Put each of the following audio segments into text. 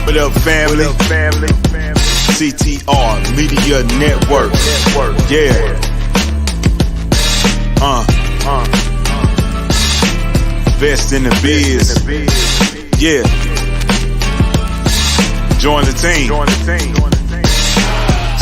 What up, family? CTR Media Network. Yeah. Best in the biz. Yeah. Join the team.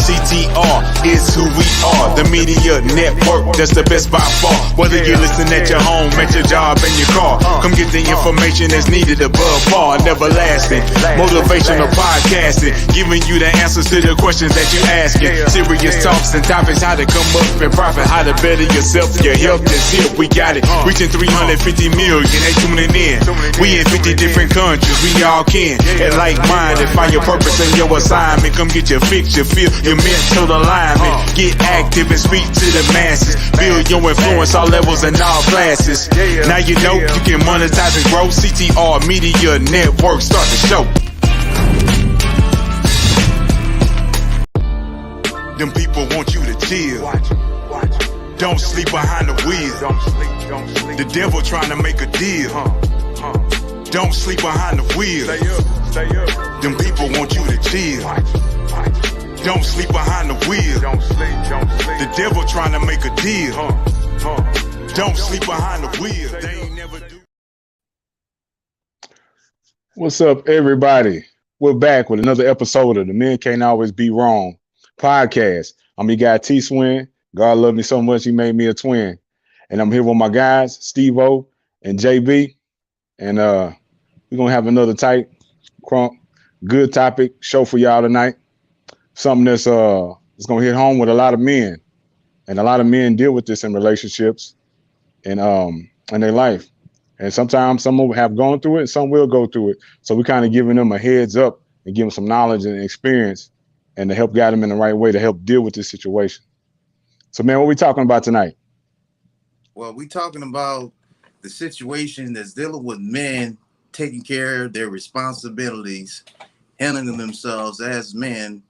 CTR is who we are, the media network, that's the best by far. Whether you listen at your home, at your job, in your car, come get the information that's needed above par. Never lasting, motivational podcasting, giving you the answers to the questions that you asking. Serious talks and topics, how to come up and profit, how to better yourself. Your health is here, we got it. Reaching 350 million, they tuning in. We in 50 different countries, we all can. And like-minded, find your purpose and your assignment. Come get your fix, your feel, your mental alignment. Get active and speak to the masses. Build your influence all levels and all classes. Now you know you can monetize and grow. CTR Media Network, start the show. Them people want you to chill. Don't sleep behind the wheel. The devil trying to make a deal. Don't sleep behind the wheel. Them people want you to chill. Don't sleep behind the wheel. The devil trying to make a deal. Don't sleep behind the wheel. They ain't never do. What's up, everybody? We're back with another episode of the Men Can't Always Be Wrong podcast. I'm your guy T Swin. God loved me so much he made me a twin. And I'm here with my guys, Steve-O and JB. And we're gonna have another tight, crunk, good topic show for y'all tonight. Something that's gonna hit home with a lot of men, and a lot of men deal with this in relationships and in their life. And sometimes some will have gone through it, and some will go through it. So we're kind of giving them a heads up and give them some knowledge and experience, and to help guide them in the right way to help deal with this situation. So, man, what we talking about tonight? Well, we talking about the situation that's dealing with men taking care of their responsibilities, handling themselves as men,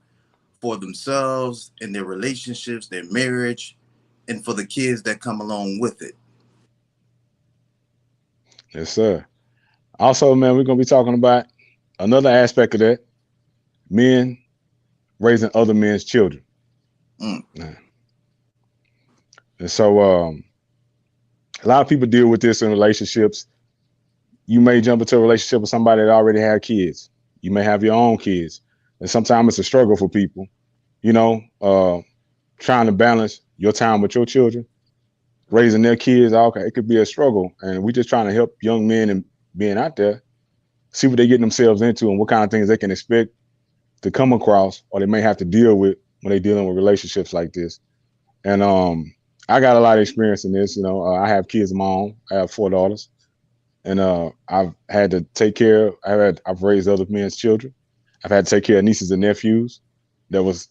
for themselves and their relationships, their marriage, and for the kids that come along with it. Yes, sir. Also, man, we're going to be talking about another aspect of that, men raising other men's children. And so a lot of people deal with this in relationships. You may jump into a relationship with somebody that already had kids. You may have your own kids. And sometimes it's a struggle for people, you know, trying to balance your time with your children, raising their kids. Okay, it could be a struggle. And we're just trying to help young men and being out there, see what they're getting themselves into and what kind of things they can expect to come across or they may have to deal with when they're dealing with relationships like this. And I got a lot of experience in this. You know, I have kids of my own. I have 4 daughters. And I've had to take care, I've raised other men's children. I've had to take care of nieces and nephews that was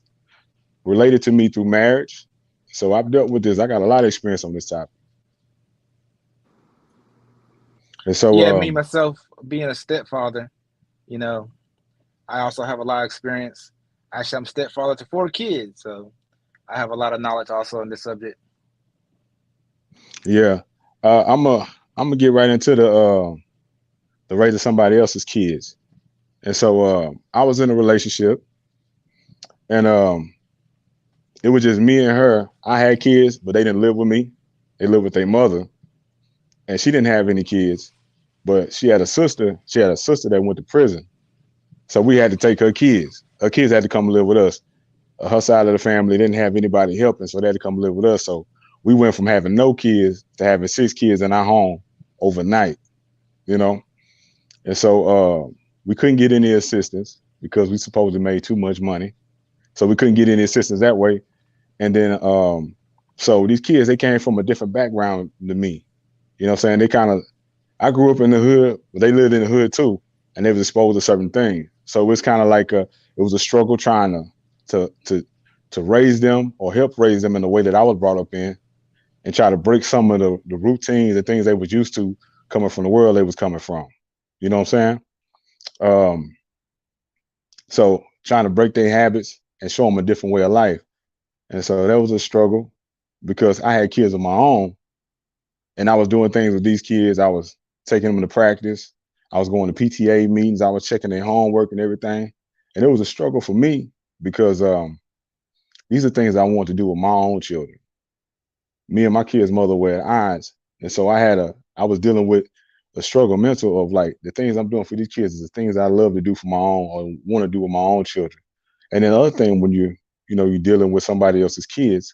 related to me through marriage. So I've dealt with this. I got a lot of experience on this topic. And so, yeah, me myself being a stepfather, you know, I also have a lot of experience. Actually, I'm stepfather to 4 kids, so I have a lot of knowledge also on this subject. Yeah, I'm gonna get right into the raising somebody else's kids. And so I was in a relationship, and it was just me and her. I had kids, but they didn't live with me. They lived with their mother, and she didn't have any kids, but she had a sister. She had a sister that went to prison, so we had to take her kids. Her kids had to come live with us. Her side of the family didn't have anybody helping, so they had to come live with us. So we went from having no kids to having 6 kids in our home overnight, you know? And so we couldn't get any assistance because we supposedly made too much money. So we couldn't get any assistance that way. And then, so these kids, they came from a different background than me. You know what I'm saying? I grew up in the hood, but they lived in the hood too. And they was exposed to certain things. So it's kind of like it was a struggle trying to raise them or help raise them in the way that I was brought up in, and try to break some of the routines and things they was used to coming from the world they was coming from. You know what I'm saying? So trying to break their habits and show them a different way of life. And so that was a struggle because I had kids of my own and I was doing things with these kids. I was taking them to practice. I was going to PTA meetings. I was checking their homework and everything. And it was a struggle for me because these are things I want to do with my own children. Me and my kids' mother were at odds. And so I was dealing with a struggle mental of like the things I'm doing for these kids is the things I love to do for my own or want to do with my own children. And then the other thing when you're dealing with somebody else's kids,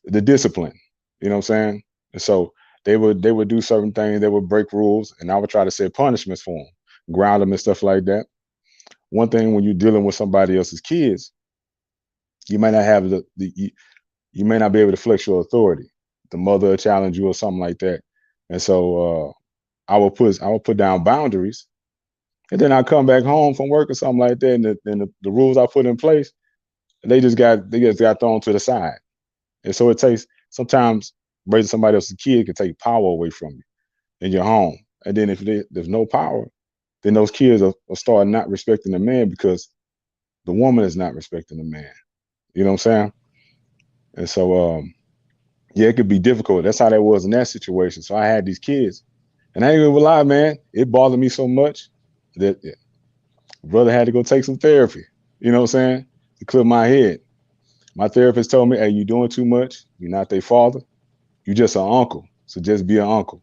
the discipline, you know what I'm saying? And so they would do certain things, they would break rules, and I would try to set punishments for them, ground them and stuff like that. One thing when you're dealing with somebody else's kids, you might not have you may not be able to flex your authority. The mother will challenge you or something like that. And so I would put down boundaries, and then I come back home from work or something like that, and the rules I put in place, they just got thrown to the side. And so it takes sometimes raising somebody else's kid can take power away from you in your home. And then if there's no power, then those kids will start not respecting the man because the woman is not respecting the man. You know what I'm saying? And so yeah, it could be difficult. That's how that was in that situation. So I had these kids, and I ain't gonna lie, man, it bothered me so much that brother had to go take some therapy. You know what I'm saying? To clear my head. My therapist told me, hey, you're doing too much. You're not their father. You're just an uncle. So just be an uncle.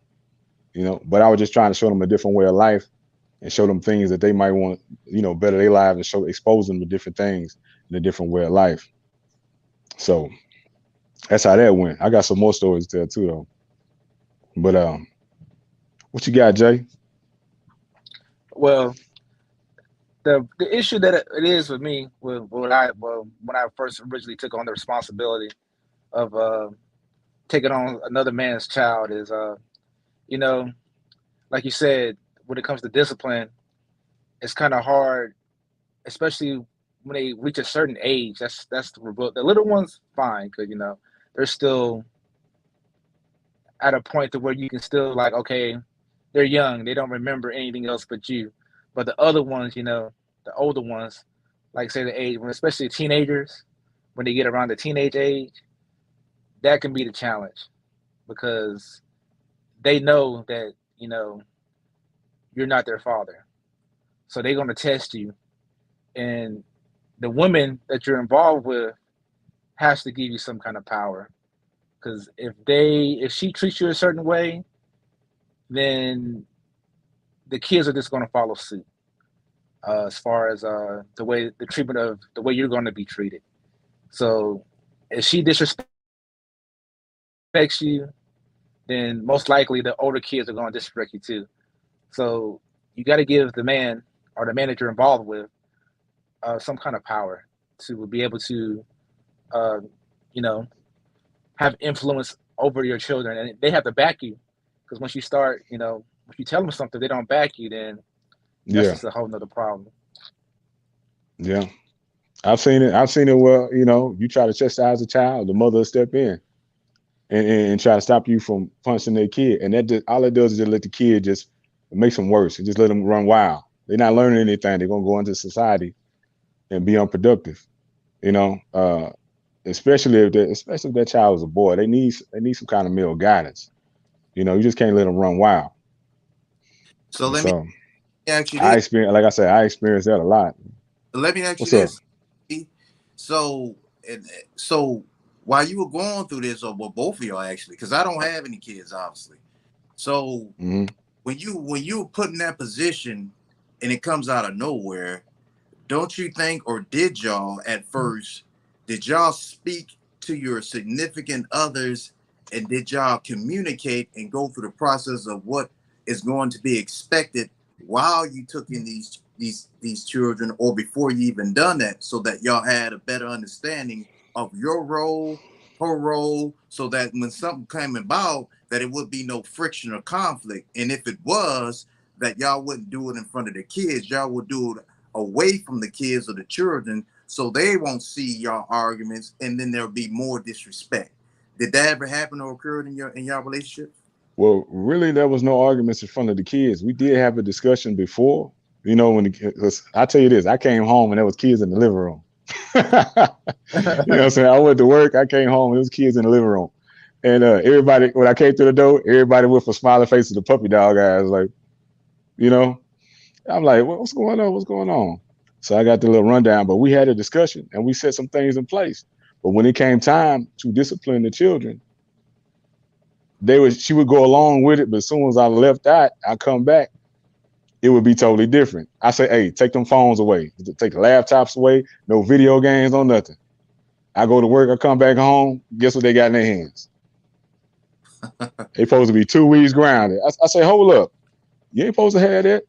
You know, but I was just trying to show them a different way of life and show them things that they might want, better their lives and expose them to different things in a different way of life. So that's how that went. I got some more stories to tell too, though. But what you got, Jay? Well, the issue that it is with me when I first originally took on the responsibility of taking on another man's child is like you said, when it comes to discipline, it's kind of hard, especially when they reach a certain age. That's the little ones fine because they're still at a point to where you can still like, okay, they're young, they don't remember anything else but you. But the other ones, the older ones, like say the age, when especially teenagers, when they get around the teenage age, that can be the challenge because they know that, you're not their father. So they're going to test you. And the woman that you're involved with has to give you some kind of power. Because if she treats you a certain way, then the kids are just going to follow suit. As far as the treatment of the way you're going to be treated. So if she disrespects you, then most likely the older kids are going to disrespect you too. So you got to give the man or the man that you're involved with some kind of power to be able to, have influence over your children, and they have to back you. Because once you start, if you tell them something, they don't back you, then that's just a whole nother problem. Yeah. I've seen it where, you try to chastise a child, the mother will step in and try to stop you from punching their kid. And that all it does is just let the kid it makes them worse. It just let them run wild. They're not learning anything. They're going to go into society and be unproductive, especially if that child is a boy. They need some kind of male guidance. You just can't let them run wild. So let me ask you this. I experienced that a lot. Let me ask you this. So while you were going through this, or well, both of y'all actually, because I don't have any kids, obviously. So when you put in that position and it comes out of nowhere, don't you think, or did y'all at first, did y'all speak to your significant others and did y'all communicate and go through the process of what is going to be expected while you took in these children, or before you even done that, so that y'all had a better understanding of your role, her role, so that when something came about, that it would be no friction or conflict? And if it was, that y'all wouldn't do it in front of the kids, y'all would do it away from the kids or the children, so they won't see y'all arguments, and then there'll be more disrespect. Did that ever happen or occurred in y'all relationship? Well, really, there was no arguments in front of the kids. We did have a discussion before, because I tell you this, I came home and there was kids in the living room. You know what I'm saying? I went to work, I came home and there was kids in the living room. And everybody, when I came through the door, everybody with a smiling face and the puppy dog eyes, like, you know. I'm like, what's going on? What's going on? So I got the little rundown, but we had a discussion and we set some things in place. But when it came time to discipline the children, she would go along with it, but as soon as I left out, I come back, it would be totally different. I say, hey, take them phones away, take the laptops away, no video games, no nothing. I go to work, I come back home, guess what they got in their hands? They supposed to be 2 weeks grounded. I say, hold up, you ain't supposed to have that.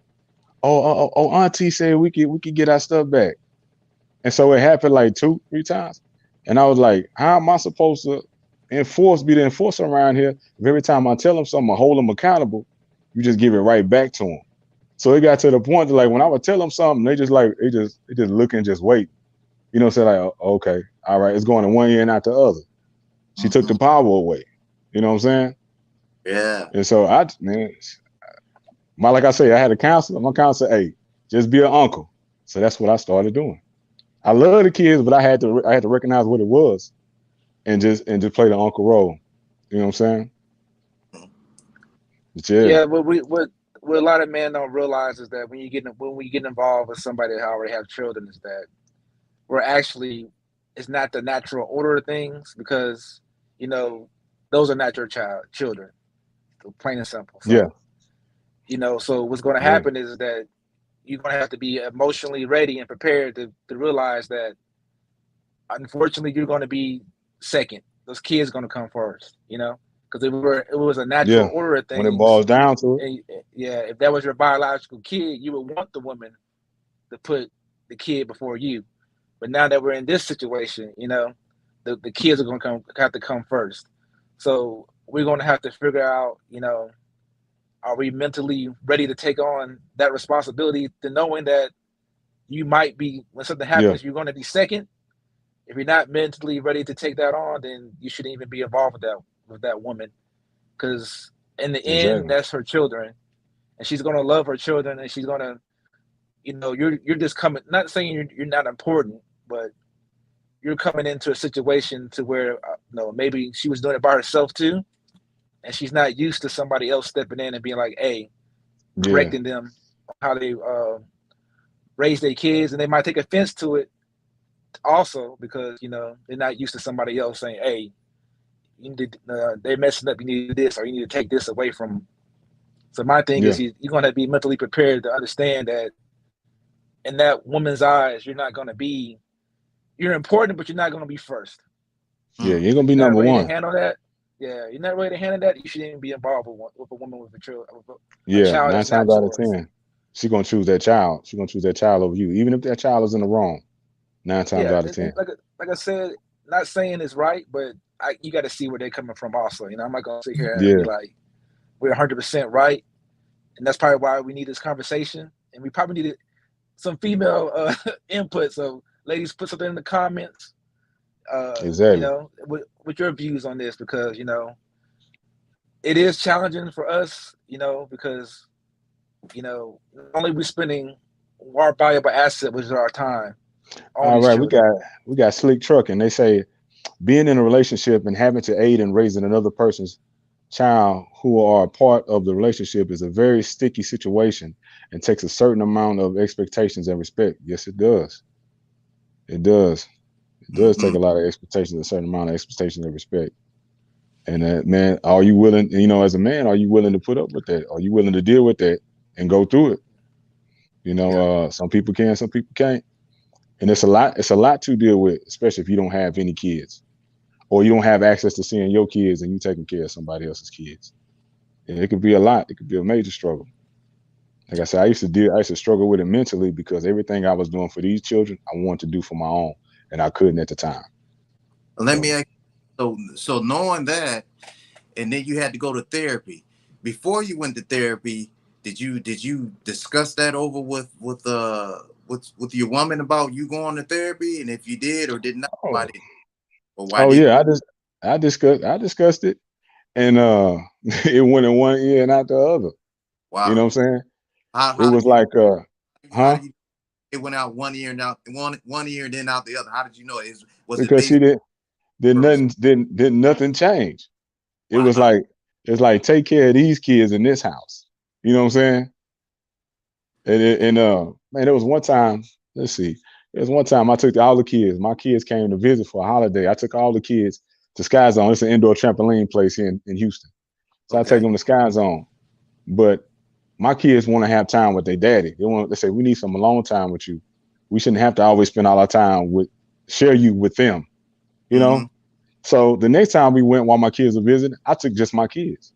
Oh, Auntie said we could get our stuff back. And so it happened like 2-3 times. And I was like, how am I supposed to be the enforcer around here if every time I tell them something, I hold them accountable, you just give it right back to them? So it got to the point that like when I would tell them something, they just look and just wait. You know, say like, oh, okay, all right, it's going in one ear and out the other. She took the power away. You know what I'm saying? Yeah. And so like I say, I had a counselor. My counselor, hey, just be an uncle. So that's what I started doing. I love the kids, but I had to recognize what it was, and just play the uncle role. You know what I'm saying? But Yeah, but what a lot of men don't realize is that when we get involved with somebody that already have children, is that it's not the natural order of things, because those are not your children, plain and simple. So, yeah. So what's going to happen is that you're going to have to be emotionally ready and prepared to realize that, unfortunately, you're going to be second. Those kids are going to come first, because it was a natural order of things. When it boils down to it. And, if that was your biological kid, you would want the woman to put the kid before you. But now that we're in this situation, the kids are going to have to come first. So we're going to have to figure out, are we mentally ready to take on that responsibility, to knowing that you might be, when something happens, you're going to be second. If you're not mentally ready to take that on, then you shouldn't even be involved with that woman, because in the end, that's her children, and she's going to love her children, and she's going to, you're just coming, not saying you're not important, but you're coming into a situation to where maybe she was doing it by herself too, and she's not used to somebody else stepping in and being like, hey, correcting them on how they raise their kids, and they might take offense to it also, because they're not used to somebody else saying, hey, you need to, they're messing up, you need to do this, or you need to take this away from them. So my thing is, you're going to be mentally prepared to understand that in that woman's eyes, you're important, but you're not going to be first. Yeah, you're going to be number one. To handle that. Yeah, you're not ready to handle that. You shouldn't even be involved with a woman with a child. Yeah, 9 times out of 10, she's going to choose that child. She's going to choose that child over you, even if that child is in the wrong. 9 times out of 10. Like I said, not saying it's right, but you got to see where they're coming from also. I'm not going to sit here and be like, we're 100% right. And that's probably why we need this conversation. And we probably needed some female input. So ladies, put something in the comments. Exactly. With your views on this, because it is challenging for us, because not only we spending our valuable asset, which is our time. All right, we got Slick Truck, and they say being in a relationship and having to aid in raising another person's child who are a part of the relationship is a very sticky situation and takes a certain amount of expectations and respect. Yes, it does. It does. It does take a lot of expectations, a certain amount of expectations and respect. And man, are you willing, as a man, are you willing to put up with that? Are you willing to deal with that and go through it? Some people can, some people can't. And it's a lot to deal with, especially if you don't have any kids, or you don't have access to seeing your kids and you taking care of somebody else's kids. And it could be a lot. It could be a major struggle. Like I said, I used to struggle with it mentally, because everything I was doing for these children, I wanted to do for my own, and I couldn't at the time. Let me ask you, so knowing that, and then you had to go to therapy. Before you went to therapy, did you discuss that over with your woman about you going to therapy? And if you did or did not, why did? I discussed it, and it went in one ear and out the other. Wow. You know what I'm saying? How it was like, it went out one ear and out one ear and then out the other. How did you know it? Was because she didn't nothing change. It was like, it's like, take care of these kids in this house. You know what I'm saying? Man, there was one time. Let's see. There was one time I took all the kids. My kids came to visit for a holiday. I took all the kids to Sky Zone. It's an indoor trampoline place here in Houston. So I take Okay. them to Sky Zone. But my kids want to have time with their daddy. They say, we need some alone time with you. We shouldn't have to always spend all our time share you with them, you Mm-hmm. know? So the next time we went while my kids were visiting, I took just my kids.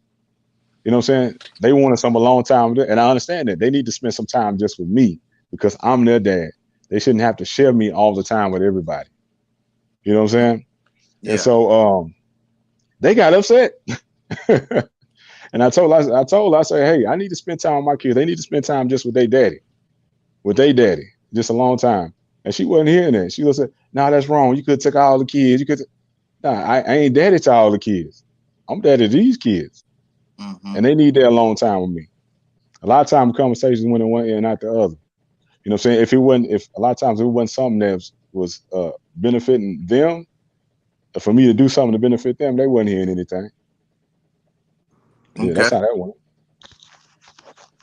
You know what I'm saying? They wanted some alone time with it, and I understand that. They need to spend some time just with me because I'm their dad. They shouldn't have to share me all the time with everybody. You know what I'm saying? And Yeah. so they got upset. And I told her, I said, hey, I need to spend time with my kids. They need to spend time just with their daddy, just a long time. And she wasn't hearing that. She was like, no, that's wrong. You could take all the kids. Nah, I ain't daddy to all the kids. I'm daddy to these kids. Mm-hmm. And they need their alone time with me. A lot of times conversations went in one ear and not the other. You know what I'm saying? If a lot of times it wasn't something that was benefiting them, for me to do something to benefit them, they wasn't hearing anything. Yeah, Okay. that's how that went.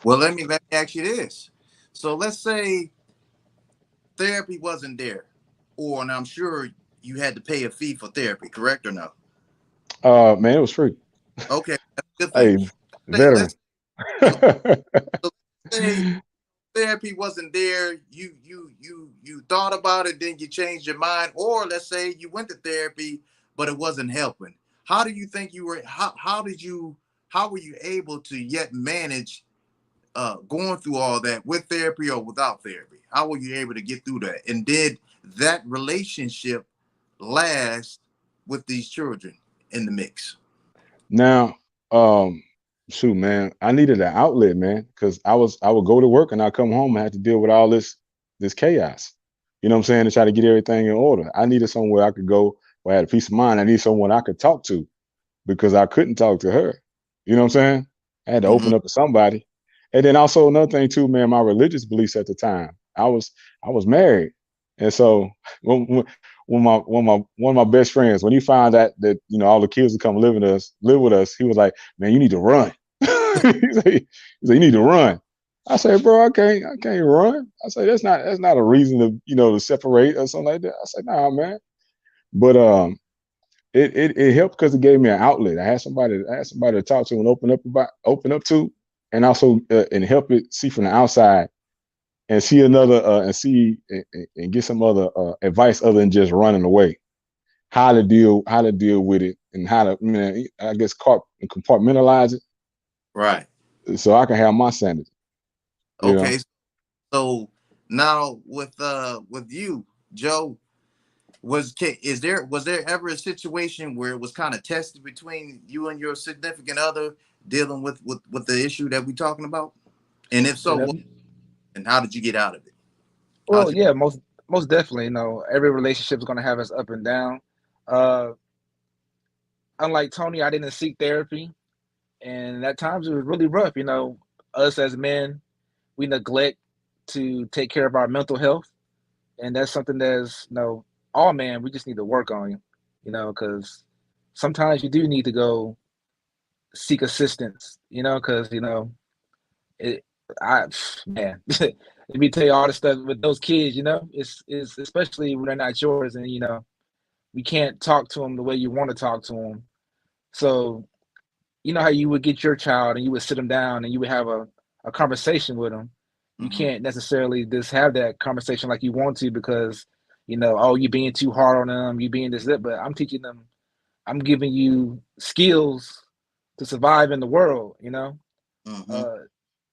Well, let me ask you this. So let's say therapy wasn't there, and I'm sure you had to pay a fee for therapy, correct or no? Man, it was free. Okay, that's a good thing. Hey, Say, veteran. let's so say therapy wasn't there. You thought about it, then you changed your mind, or let's say you went to therapy, but it wasn't helping. How do you think you were? How were you able to yet manage going through all that with therapy or without therapy? How were you able to get through that? And did that relationship last with these children in the mix? Now, um, shoot, man, I needed an outlet, man, because I would go to work and I come home and have to deal with all this chaos. You know what I'm saying? To try to get everything in order. I needed somewhere I could go where I had a peace of mind. I need someone I could talk to because I couldn't talk to her. You know what I'm saying? I had to Mm-hmm. open up to somebody. And then also another thing too, man, my religious beliefs at the time. I was married. And so one of my best friends, when he found out that all the kids would come live with us, he was like, "Man, you need to run." He said, "You need to run." I said, "Bro, I can't run." I said, "That's not a reason to separate or something like that." I said, "Nah, man." But it helped because it gave me an outlet. I had somebody to talk to and open up to, and also and help it see from the outside and see another and get some other advice other than just running away. How to deal with it and how to, I guess, compartmentalize Right. it so I can have my sanity. You know. Okay. So now with you, Joe, was there ever a situation where it was kind of tested between you and your significant other dealing with the issue that we're talking about? And if so, Yeah. what and how did you get out of it? Well, How'd you yeah, most definitely. You know, every relationship is gonna have its up and down. Uh, Unlike Tony, I didn't seek therapy, and at times it was really rough. You know, us as men, we neglect to take care of our mental health, and that's something that's all man. We just need to work on, because sometimes you do need to go seek assistance. Because it, I man, let me tell you all the stuff with those kids. It's especially when they're not yours, and we can't talk to them the way you want to talk to them. So you know how you would get your child and you would sit them down and you would have a conversation with them. You mm-hmm. can't necessarily just have that conversation like you want to because oh, you're being too hard on them, you being this that. But I'm teaching them, I'm giving you skills to survive in the world. Mm-hmm. uh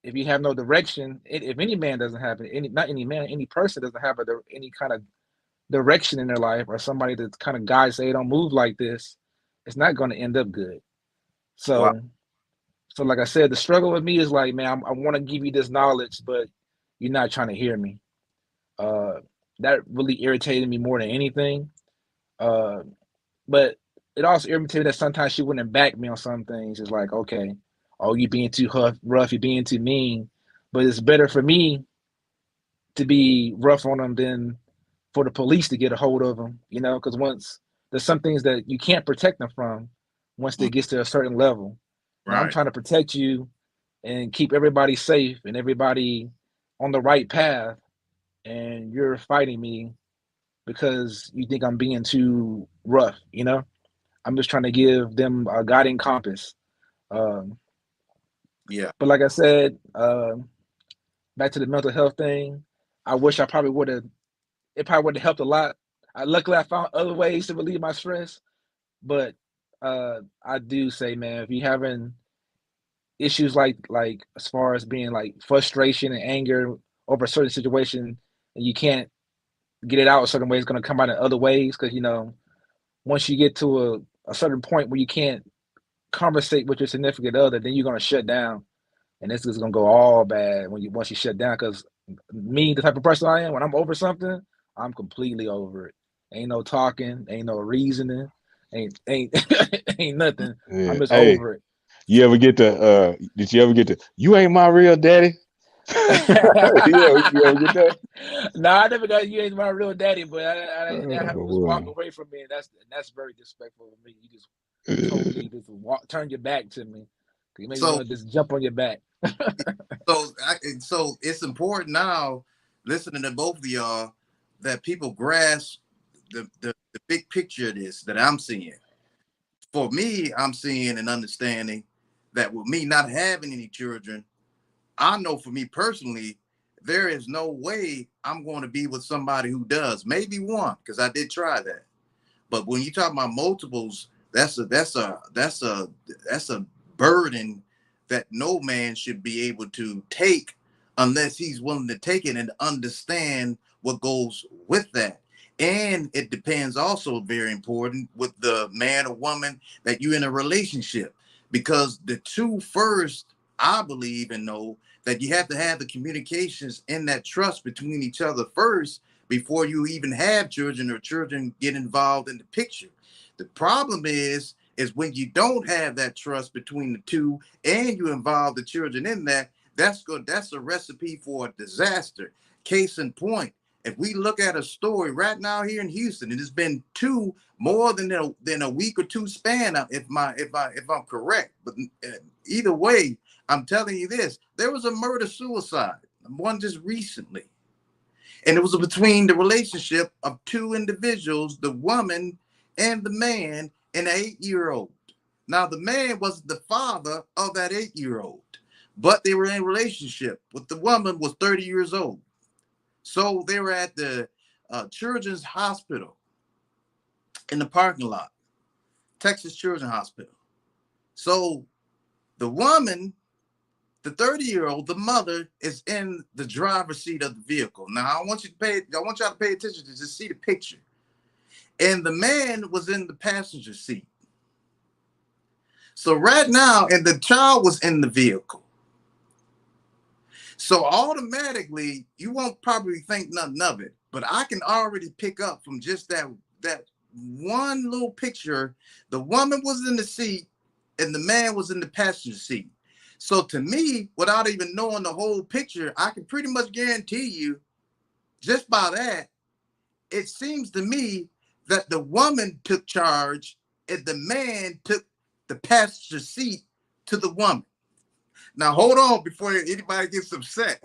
if you have no direction, if any man doesn't have it, not any man, any person doesn't have any kind of direction in their life, or somebody that kind of guides, say, don't move like this, it's not going to end up good. Wow. So like I said, the struggle with me is like, man, I want to give you this knowledge, but you're not trying to hear me. Uh, that really irritated me more than anything. Uh, but it also irritated me that sometimes she wouldn't back me on some things. It's like, okay, oh, you being too rough, you being too mean. But it's better for me to be rough on them than for the police to get a hold of them, because once there's some things that you can't protect them from once they Mm, get to a certain level. Now I'm right. trying to protect you and keep everybody safe and everybody on the right path, and you're fighting me because you think I'm being too rough. I'm just trying to give them a guiding compass. Um, Yeah. but like I said, back to the mental health thing. I wish I probably would have. It probably would have helped a lot. Luckily, I found other ways to relieve my stress. But I do say, man, if you're having issues like as far as being like frustration and anger over a certain situation, and you can't get it out a certain way, it's going to come out in other ways. Because once you get to a certain point where you can't conversate with your significant other, then you're going to shut down, and this is going to go all bad once you shut down. Because me, the type of person I am, when I'm over something, I'm completely over it. Ain't no talking, ain't no reasoning, ain't ain't nothing. Yeah. I'm just Hey, over it. you ever get to? Did you ever get to? You ain't my real daddy. You ever get that? No, I never got you ain't my real daddy, but that Oh, happened, just walk boy. away from me, and that's very disrespectful of me. You just totally just turn your back to me. You made me So want to just jump on your back. so it's important now, listening to both of y'all, that people grasp the big picture of this that I'm seeing. For me, I'm seeing and understanding that with me not having any children, I know for me personally, there is no way I'm going to be with somebody who does. Maybe one, because I did try that. But when you talk about multiples, that's a burden that no man should be able to take unless he's willing to take it and understand what goes with that. And it depends also, very important, with the man or woman that you're in a relationship, because the two first, I believe and know that you have to have the communications and that trust between each other first before you even have children or children get involved in the picture. The problem is when you don't have that trust between the two and you involve the children in that, that's good. That's a recipe for a disaster. Case in point, if we look at a story right now here in Houston, it has been two more than a week or two span. If I'm correct, but either way, I'm telling you this: there was a murder suicide, one just recently. And it was between the relationship of two individuals, the woman and the man, and an 8-year-old. Now, the man was the father of that 8-year-old, but they were in a relationship. With the woman was 30 years old. So they were at the Children's Hospital in the parking lot, Texas Children's Hospital. So the woman, the 30-year-old, the mother, is in the driver's seat of the vehicle. Now I want y'all to pay attention to just see the picture. And the man was in the passenger seat. So right now, and the child was in the vehicle. So automatically, you won't probably think nothing of it, but I can already pick up from just that one little picture. The woman was in the seat and the man was in the passenger seat. So to me, without even knowing the whole picture, I can pretty much guarantee you, just by that, it seems to me that the woman took charge and the man took the passenger seat to the woman. Now, hold on before anybody gets upset.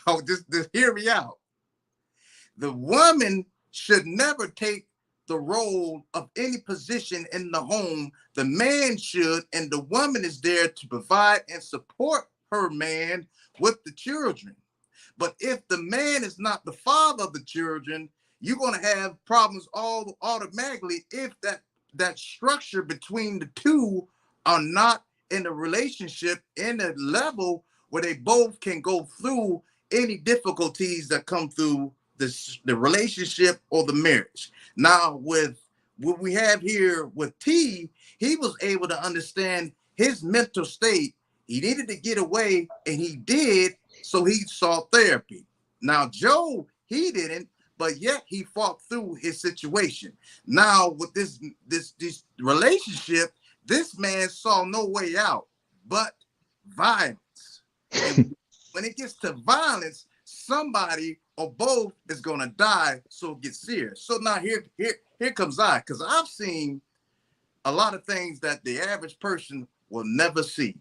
Oh, just hear me out. The woman should never take the role of any position in the home. The man should, and the woman is there to provide and support her man with the children. But if the man is not the father of the children, you're going to have problems all automatically if that structure between the two are not in a relationship in a level where they both can go through any difficulties that come through the relationship or the marriage. Now, with what we have here with T, he was able to understand his mental state. He needed to get away, and he did, so he sought therapy. Now, Joe, he didn't, but yet he fought through his situation. Now, with this relationship, this man saw no way out but violence. And when it gets to violence, somebody or both is gonna die, so it gets serious. So now here comes I, because I've seen a lot of things that the average person will never see.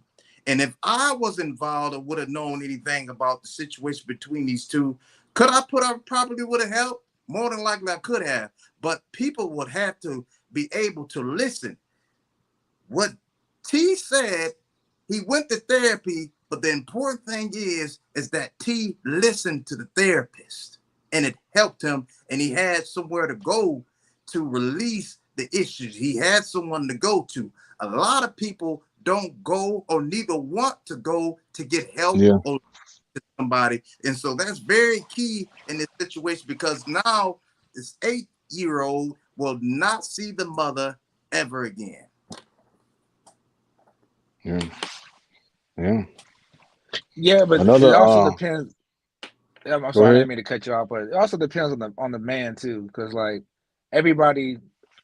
And if I was involved or would have known anything about the situation between these two, could I put up? Probably would have helped. More than likely I could have. But people would have to be able to listen. What T said, he went to therapy, but the important thing is that T listened to the therapist and it helped him, and he had somewhere to go to release the issues. He had someone to go to. A lot of people don't go or neither want to go to get help or to somebody. And so that's very key in this situation, because now this 8-year-old will not see the mother ever again. Yeah, but Another, it also depends. I'm Go sorry, I ahead. didn't mean to cut you off, but it also depends on the man too, because like everybody,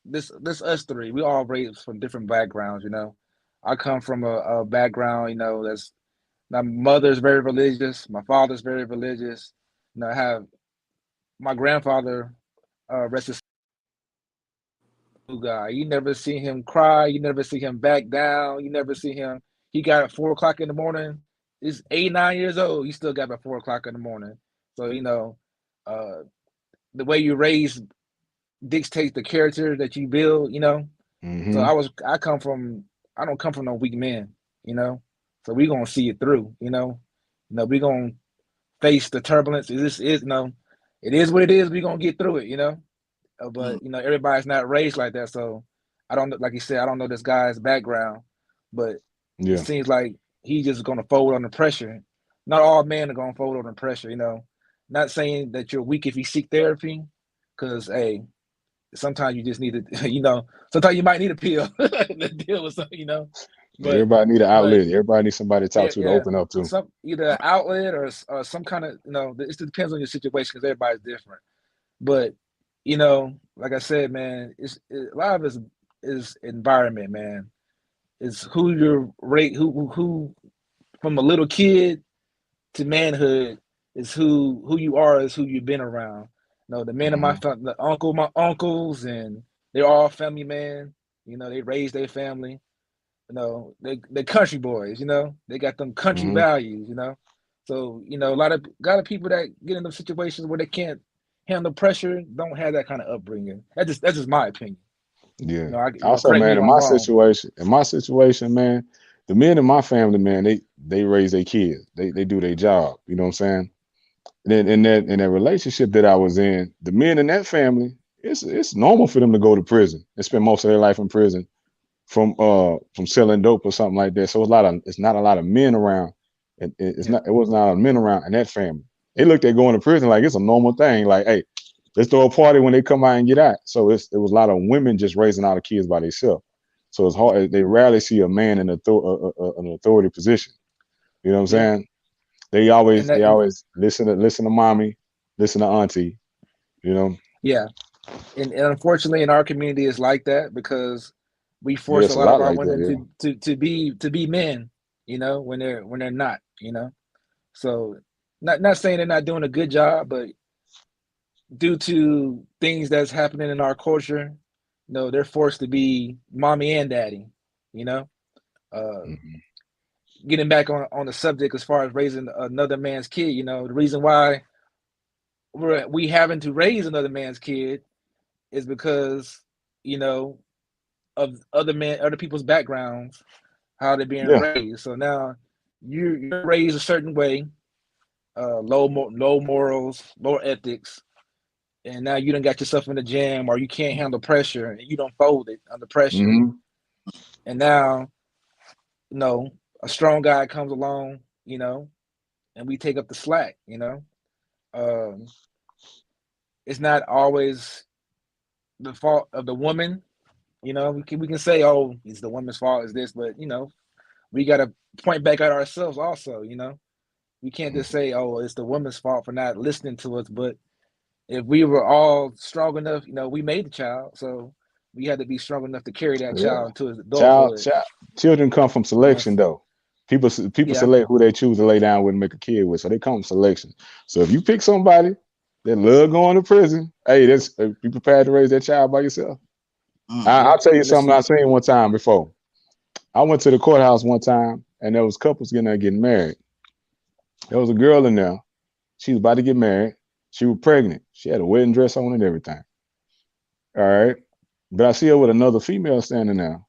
this us three, we all raised from different backgrounds. You know, I come from a background, you know, that's my mother's very religious, my father's very religious. You know, I have my grandfather, rest his soul, guy. You never see him cry. You never see him back down. You never see him. He got at 4 o'clock in the morning. He's 8, 9 years old. He still got at 4 o'clock in the morning. So you know, the way you raise dictates the character that you build. You know. So I don't come from no weak men. You know. So we gonna see it through. You know. We gonna face the turbulence. This is it is what it is. We gonna get through it. You know. But you know, everybody's not raised like that. So I don't, like you said, I don't know this guy's background, but it seems like he's just gonna fold under pressure. Not all men are gonna fold under pressure. You know, not saying that you're weak if you seek therapy, because hey, sometimes you just need to, you know, sometimes you might need a pill to deal with something. You know, but Everybody need an outlet. Everybody needs somebody to talk to open up to. Some either an outlet or some kind of, you know, it depends on your situation because everybody's different. But you know, like I said, man, a lot of it is environment, man. It's who you're who from a little kid to manhood is who you are, is who you've been around. You know, the men of my uncles, and they're all family man. You know, they raised their family. You know, they country boys. You know, they got them country values. You know, so you know, a lot of people that get in those situations where they can't handle pressure don't have that kind of upbringing. That's just my opinion. Yeah. You know, Also, man, in my situation, man, the men in my family, man, they raise their kids. They do their job. You know what I'm saying? And then in that relationship that I was in, the men in that family, it's normal for them to go to prison and spend most of their life in prison from selling dope or something like that. So it's not a lot of men around. It wasn't a lot of men around in that family. They looked at going to prison like it's a normal thing. Like, hey, let's throw a party when they come out and get out. So it was a lot of women just raising all the kids by themselves. So it's hard. They rarely see a man in an authority position. You know what I'm saying? They always listen to mommy, listen to auntie. You know? Yeah. And unfortunately, in our community, it's like that because we force a lot of our women to be men. You know, when they're not. You know, so not saying they're not doing a good job, but due to things that's happening in our culture, you know, they're forced to be mommy and daddy. You know, getting back on the subject as far as raising another man's kid. You know, the reason why we having to raise another man's kid is because, you know, of other people's backgrounds, how they're being raised. So now you're raised a certain way, low morals, low ethics, and now you done got yourself in the jam, or you can't handle pressure, and you don't fold it under pressure. And now, you know, a strong guy comes along, you know, and we take up the slack. You know, it's not always the fault of the woman. You know, we can say, oh, it's the woman's fault, is this, but you know, we got to point back at ourselves also. You know, we can't just say, oh, it's the woman's fault for not listening to us. But if we were all strong enough, you know, we made the child, so we had to be strong enough to carry that child into his adulthood. Children come from selection, though. People select who they choose to lay down with and make a kid with, so they come from selection. So if you pick somebody that love going to prison, hey, be prepared to raise that child by yourself. I'll tell you something I seen one time before. I went to the courthouse one time, and there was couples getting married. There was a girl in there. She was about to get married. She was pregnant. She had a wedding dress on and everything. All right. But I see her with another female standing there.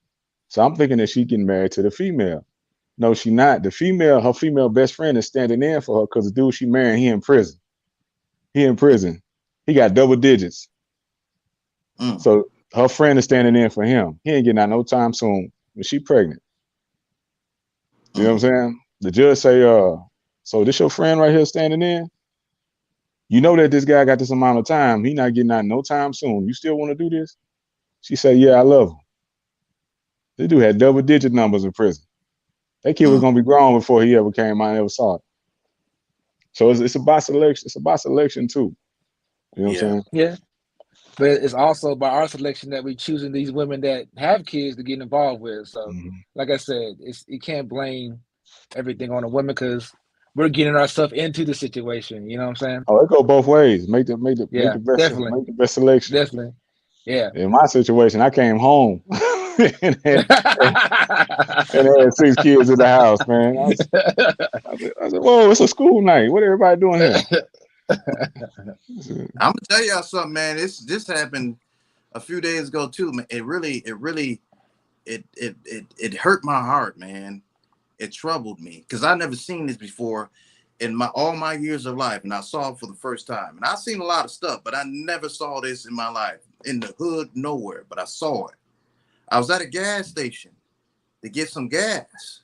So I'm thinking that she getting married to the female. No, she not. The female, her female best friend is standing in for her because the dude she married, he in prison. He in prison. He got double digits. Mm. So her friend is standing in for him. He ain't getting out no time soon. But she pregnant. You know what I'm saying? The judge say, so this your friend right here standing in? You know that this guy got this amount of time. He not getting out no time soon. You still want to do this? She said, yeah, I love him. This dude had double digit numbers in prison. That kid was gonna be grown before he ever came out and ever saw it. So it's about selection. It's about selection too. You know what I'm saying? Yeah. But it's also by our selection that we're choosing these women that have kids to get involved with. So, like I said, you can't blame everything on the women because we're getting ourselves into the situation. You know what I'm saying? Oh, it go both ways. Make the definitely. best selection. Definitely. Yeah. In my situation, I came home and had 6 kids in the house, man. I said, whoa, it's a school night. What everybody doing here? I'm gonna tell y'all something, man. This happened a few days ago too, man. It hurt my heart, man. It troubled me because I never seen this before in all my years of life, and I saw it for the first time. And I've seen a lot of stuff, but I never saw this in my life in the hood, nowhere. But I saw it. I was at a gas station to get some gas,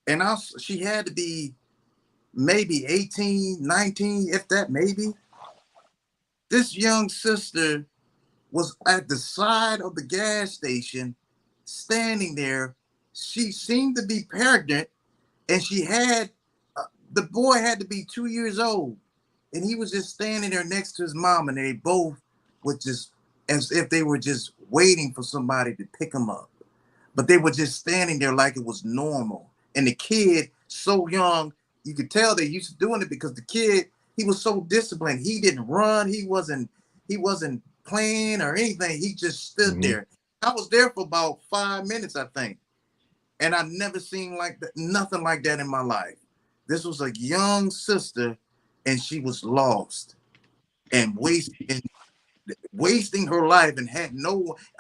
and she had to be maybe 18, 19, if that, maybe. This young sister was at the side of the gas station, standing there. She seemed to be pregnant, and she had, the boy had to be 2 years old, and he was just standing there next to his mom, and they both were just, as if they were just waiting for somebody to pick them up. But they were just standing there like it was normal. And the kid, so young, you could tell they used to doing it because the kid, he was so disciplined. He didn't run. He wasn't playing or anything. He just stood there. I was there for about 5 minutes, I think. And I've never seen nothing like that in my life. This was a young sister, and she was lost and wasting her life and had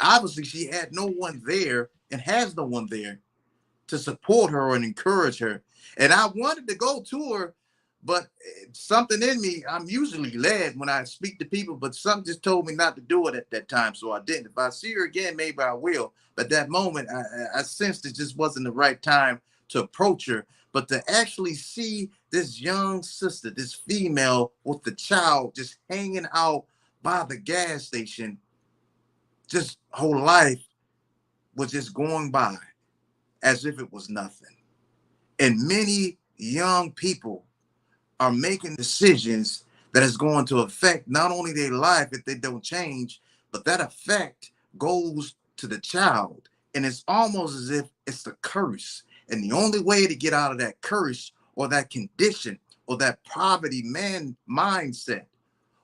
obviously she had no one there and has no one there to support her and encourage her. And I wanted to go to her, but something in me, I'm usually led when I speak to people, but something just told me not to do it at that time. So I didn't. If I see her again, maybe I will. But that moment, I sensed it just wasn't the right time to approach her. But to actually see this young sister, this female with the child just hanging out by the gas station, just whole life was just going by as if it was nothing. And many young people are making decisions that is going to affect not only their life if they don't change, but that effect goes to the child. And it's almost as if it's a curse. And the only way to get out of that curse or that condition or that poverty mindset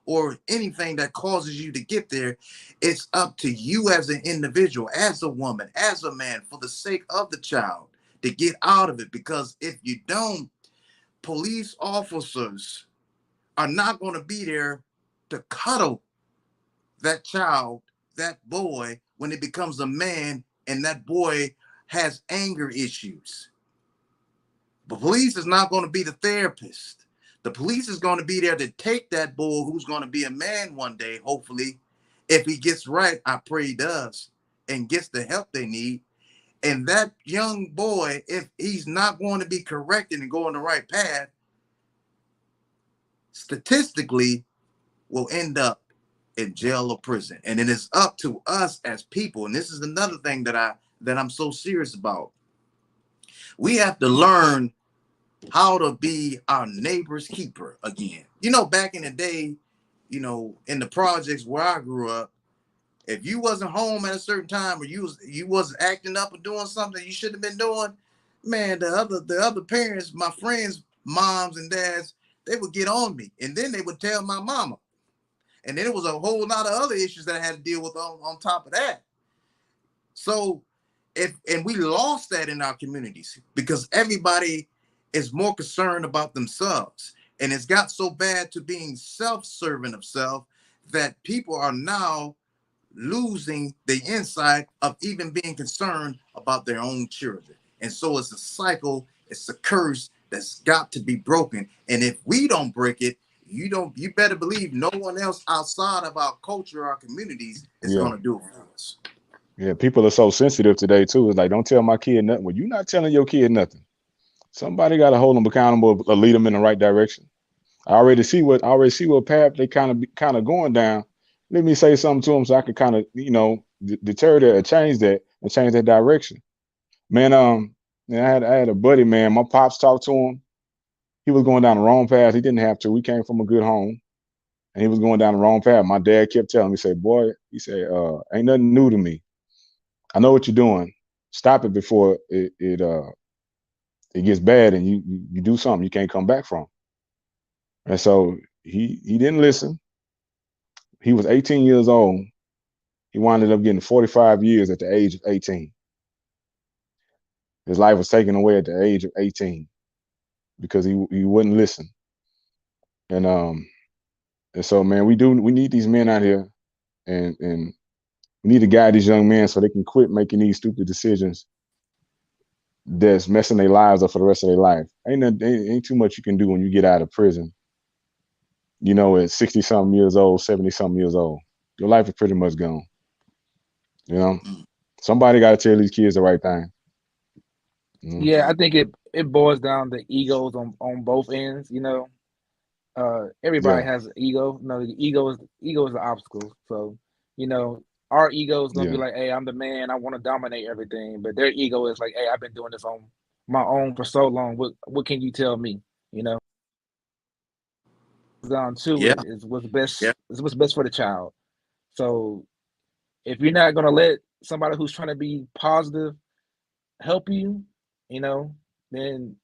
or anything that causes you to get there, it's up to you as an individual, as a woman, as a man, for the sake of the child, to get out of it. Because if you don't, police officers are not going to be there to cuddle that child, that boy, when it becomes a man and that boy has anger issues. The police is not going to be the therapist. The police is going to be there to take that boy who's going to be a man one day, hopefully, if he gets right, I pray he does, and gets the help they need. And that young boy, if he's not going to be corrected and go on the right path, statistically will end up in jail or prison. And it is up to us as people. And this is another thing that I'm so serious about. We have to learn how to be our neighbor's keeper again. You know, back in the day, you know, in the projects where I grew up, if you wasn't home at a certain time or you was acting up or doing something you shouldn't have been doing, man, the other parents, my friends, moms and dads, they would get on me. And then they would tell my mama. And then it was a whole lot of other issues that I had to deal with on top of that. So and we lost that in our communities because everybody is more concerned about themselves, and it's got so bad to being self-serving of self that people are now losing the insight of even being concerned about their own children. And so it's a cycle, it's a curse that's got to be broken. And if we don't break it, you better believe no one else outside of our culture, our communities is Yeah. going to do it for us. Yeah, people are so sensitive today too. It's like, don't tell my kid nothing. Well, you're not telling your kid nothing. Somebody got to hold them accountable or lead them in the right direction. I already see what path they kind of going down. Let me say something to them so I can kind of, deter that or change that direction. Man, I had a buddy, man. My pops talked to him. He was going down the wrong path. He didn't have to. We came from a good home, and he was going down the wrong path. My dad kept telling me, he said, boy, ain't nothing new to me. I know what you're doing. Stop it before it gets bad and you do something you can't come back from. And so he didn't listen. He was 18 years old. He wound up getting 45 years at the age of 18. His life was taken away at the age of 18 because he wouldn't listen. And so, man, we need these men out here, and we need to guide these young men so they can quit making these stupid decisions that's messing their lives up for the rest of their life. Ain't too much you can do when you get out of prison, at 60-something years old, 70-something years old. Your life is pretty much gone. Somebody got to tell these kids the right thing. Yeah, I think it boils down to egos on both ends. Everybody has an ego. The ego is the obstacle. So, our ego is gonna be like, hey, I'm the man, I want to dominate everything. But their ego is like, hey, I've been doing this on my own for so long. What can you tell me? Down to it is what's best. Yeah. Is what's best for the child. So if you're not gonna let somebody who's trying to be positive help you, then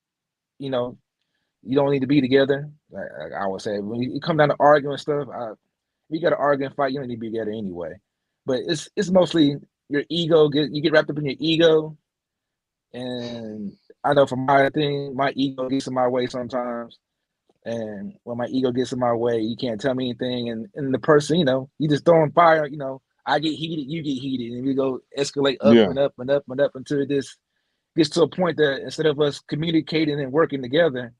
you don't need to be together. Like I would say, when you come down to arguing and stuff, you got to argue and fight. You don't need to be together anyway. But it's mostly your ego. You get wrapped up in your ego, and I know for my thing, my ego gets in my way sometimes. And when my ego gets in my way, you can't tell me anything. And the person, you just throwing fire. I get heated, you get heated, and we go escalate up and up and up and up until this gets to a point that instead of us communicating and working together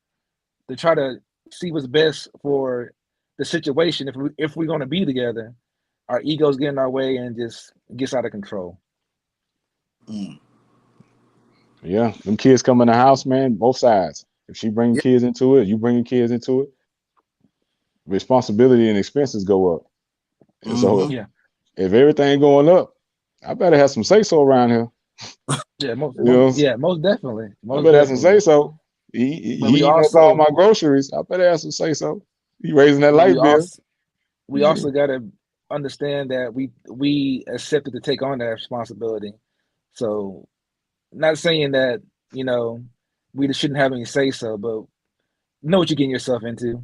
to try to see what's best for the situation, if we're going to be together, our egos get in our way and just gets out of control. Yeah, them kids come in the house, man, both sides. If she bringing kids into it, you bringing kids into it, responsibility and expenses go up. And so if everything going up, I better have some say-so around here. Yeah, most definitely. I better have some say-so. He eats all my groceries. I better have some say-so. He raising that light bill. We also got to understand that we accepted to take on that responsibility. So, not saying that we shouldn't have any say-so, but know what you're getting yourself into.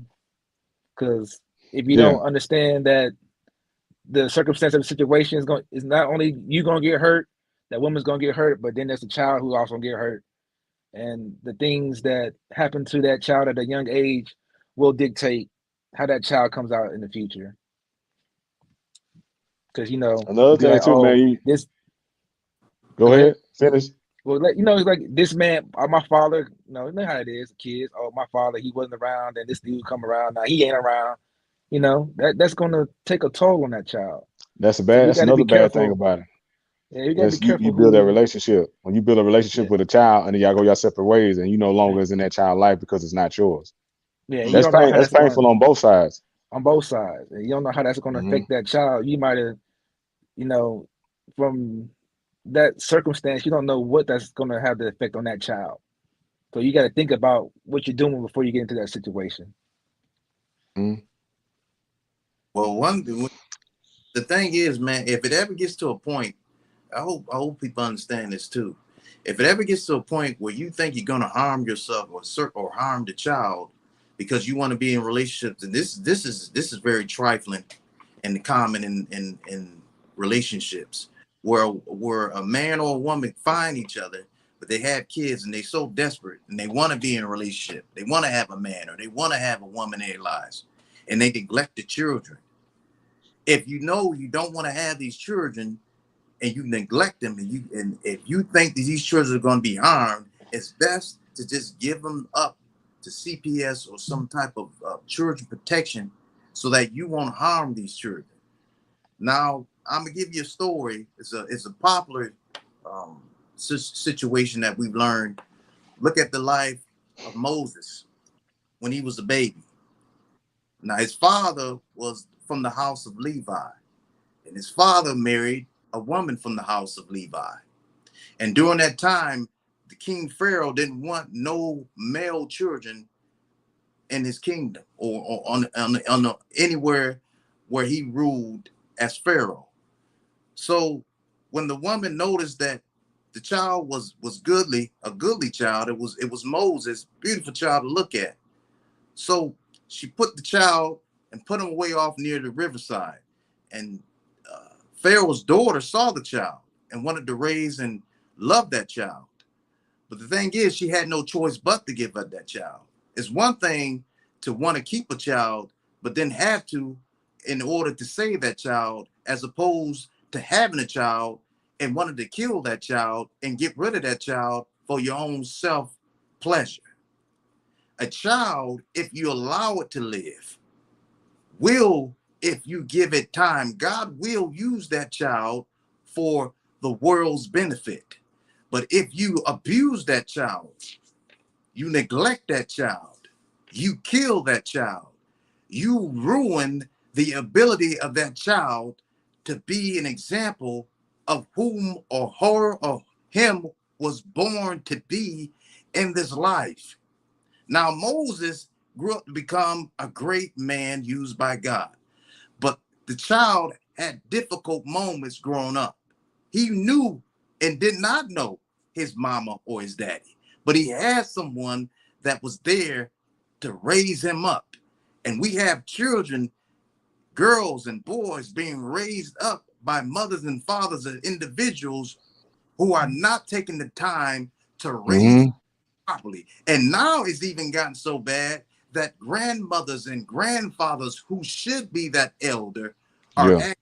Because if you don't understand that the circumstance of the situation is not only you gonna get hurt, that woman's gonna get hurt, but then there's a child who also gonna get hurt. And the things that happen to that child at a young age will dictate how that child comes out in the future. Because another thing too, man. Go ahead, finish. Well, it's like this man, my father. You know how it is, kids. Oh, my father, he wasn't around, and this dude come around. Now he ain't around. That's gonna take a toll on that child. That's another bad thing about it. Yeah, you gotta be careful. You build that relationship. When you build a relationship with a child, and then y'all go your separate ways, and you no longer is in that child's life because it's not yours. Yeah, that's painful on both sides. On both sides, and you don't know how that's going to affect that child. You might have, from that circumstance, you don't know what that's going to have the effect on that child. So you got to think about what you're doing before you get into that situation. Well, the thing is, man, if it ever gets to a point, I hope people understand this too. If it ever gets to a point where you think you're going to harm yourself or harm the child because you want to be in relationships, and this is very trifling and common in relationships. where a man or a woman find each other, but they have kids and they so desperate and they want to be in a relationship. They want to have a man or they want to have a woman in their lives, and they neglect the children. If you know you don't want to have these children and you neglect them, and if you think that these children are going to be harmed, it's best to just give them up to CPS or some type of children protection so that you won't harm these children. Now, I'm gonna give you a story. It's a popular situation that we've learned. Look at the life of Moses when he was a baby. Now, his father was from the house of Levi, and his father married a woman from the house of Levi. And during that time, the King Pharaoh didn't want no male children in his kingdom or on anywhere where he ruled as Pharaoh. So when the woman noticed that the child was goodly, a goodly child, it was Moses, beautiful child to look at. So she put the child and put him away off near the riverside. And Pharaoh's daughter saw the child and wanted to raise and love that child. But the thing is, she had no choice but to give up that child. It's one thing to want to keep a child, but then have to in order to save that child, as opposed to having a child and wanting to kill that child and get rid of that child for your own self pleasure. A child, if you allow it to live, will, if you give it time, God will use that child for the world's benefit. But if you abuse that child, you neglect that child, you kill that child, you ruin the ability of that child to be an example of whom or her or him was born to be in this life. Now, Moses grew up to become a great man used by God, but the child had difficult moments growing up. He knew and did not know his mama or his daddy, but he had someone that was there to raise him up. And we have children, girls and boys being raised up by mothers and fathers and individuals who are not taking the time to raise properly. And now it's even gotten so bad that grandmothers and grandfathers who should be that elder are acting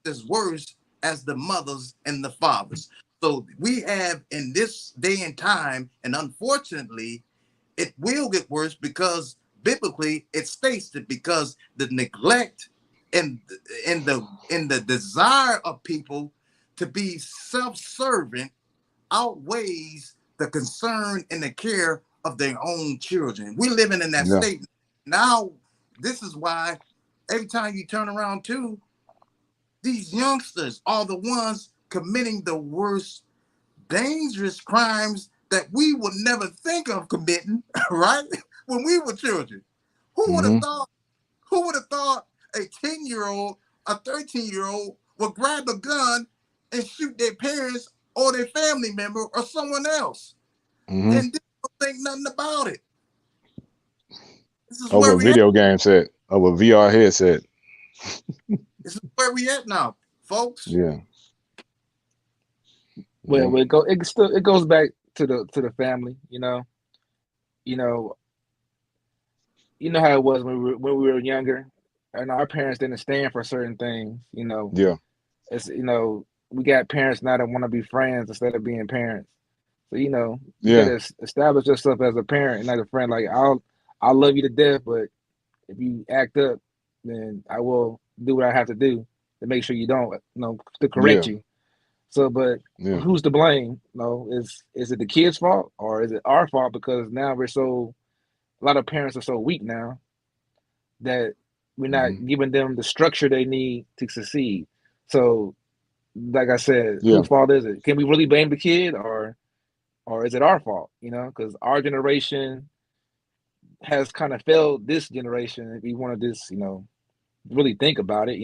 as worse as the mothers and the fathers. So we have in this day and time, and unfortunately, it will get worse because biblically it states that because the neglect and the desire of people to be self-serving outweighs the concern and the care of their own children. We're living in that state now. This is why every time you turn around too, these youngsters are the ones committing the worst dangerous crimes that we would never think of committing, right? When we were children. Who would have thought? Who would have thought a 10-year-old, a 13-year-old would grab a gun and shoot their parents or their family member or someone else and they don't think nothing about it? This is over a video game set, over a VR headset. This is where we at now, folks. Yeah. Well, it goes back to the family, you know how it was when we were younger, and our parents didn't stand for certain things, It's we got parents now that want to be friends instead of being parents. So you gotta establish yourself as a parent and not a friend. Like I'll love you to death, but if you act up, then I will do what I have to do to make sure you don't, to correct you. So, but who's to blame? Is it the kid's fault or is it our fault? Because now a lot of parents are so weak now that we're not giving them the structure they need to succeed. So, like I said, whose fault is it? Can we really blame the kid or is it our fault? Because our generation has kind of failed this generation. If you want to just, really think about it,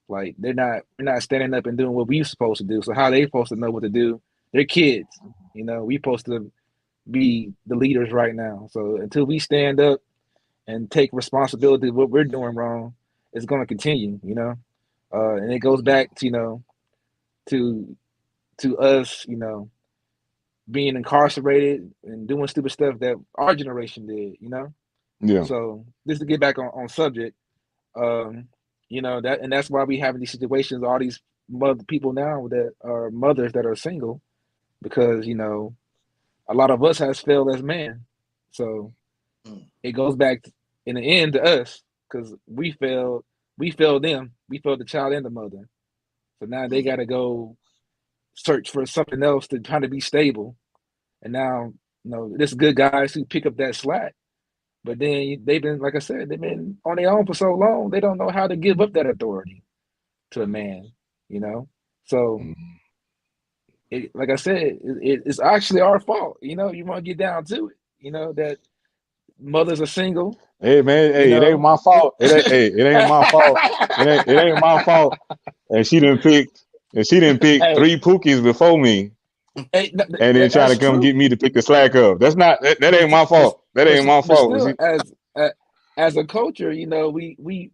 like we're not standing up and doing what we're supposed to do. So how they supposed to know what to do? They're kids, we supposed to be the leaders right now. So until we stand up and take responsibility of what we're doing wrong, it's going to continue, and it goes back to, to us, being incarcerated and doing stupid stuff that our generation did, Yeah. So just to get back on subject, that's why we having these situations, all these people now that are mothers that are single, because a lot of us has failed as men. So it goes back in the end to us, because we failed them, we failed the child and the mother. So now they got to go search for something else to try to be stable. And now, this good guys who pick up that slack, but then they've been, like I said, they've been on their own for so long, they don't know how to give up that authority to a man, So, like I said, it's actually our fault. You want to get down to it. That mothers are single. Hey man, hey, it ain't my fault. It ain't my fault. It ain't my fault. And she didn't pick Hey, 3 Pookies before me. hey, And then try to that's come true. get me to pick the slack up. That's not that ain't my fault. That ain't my But fault. still, as a culture, we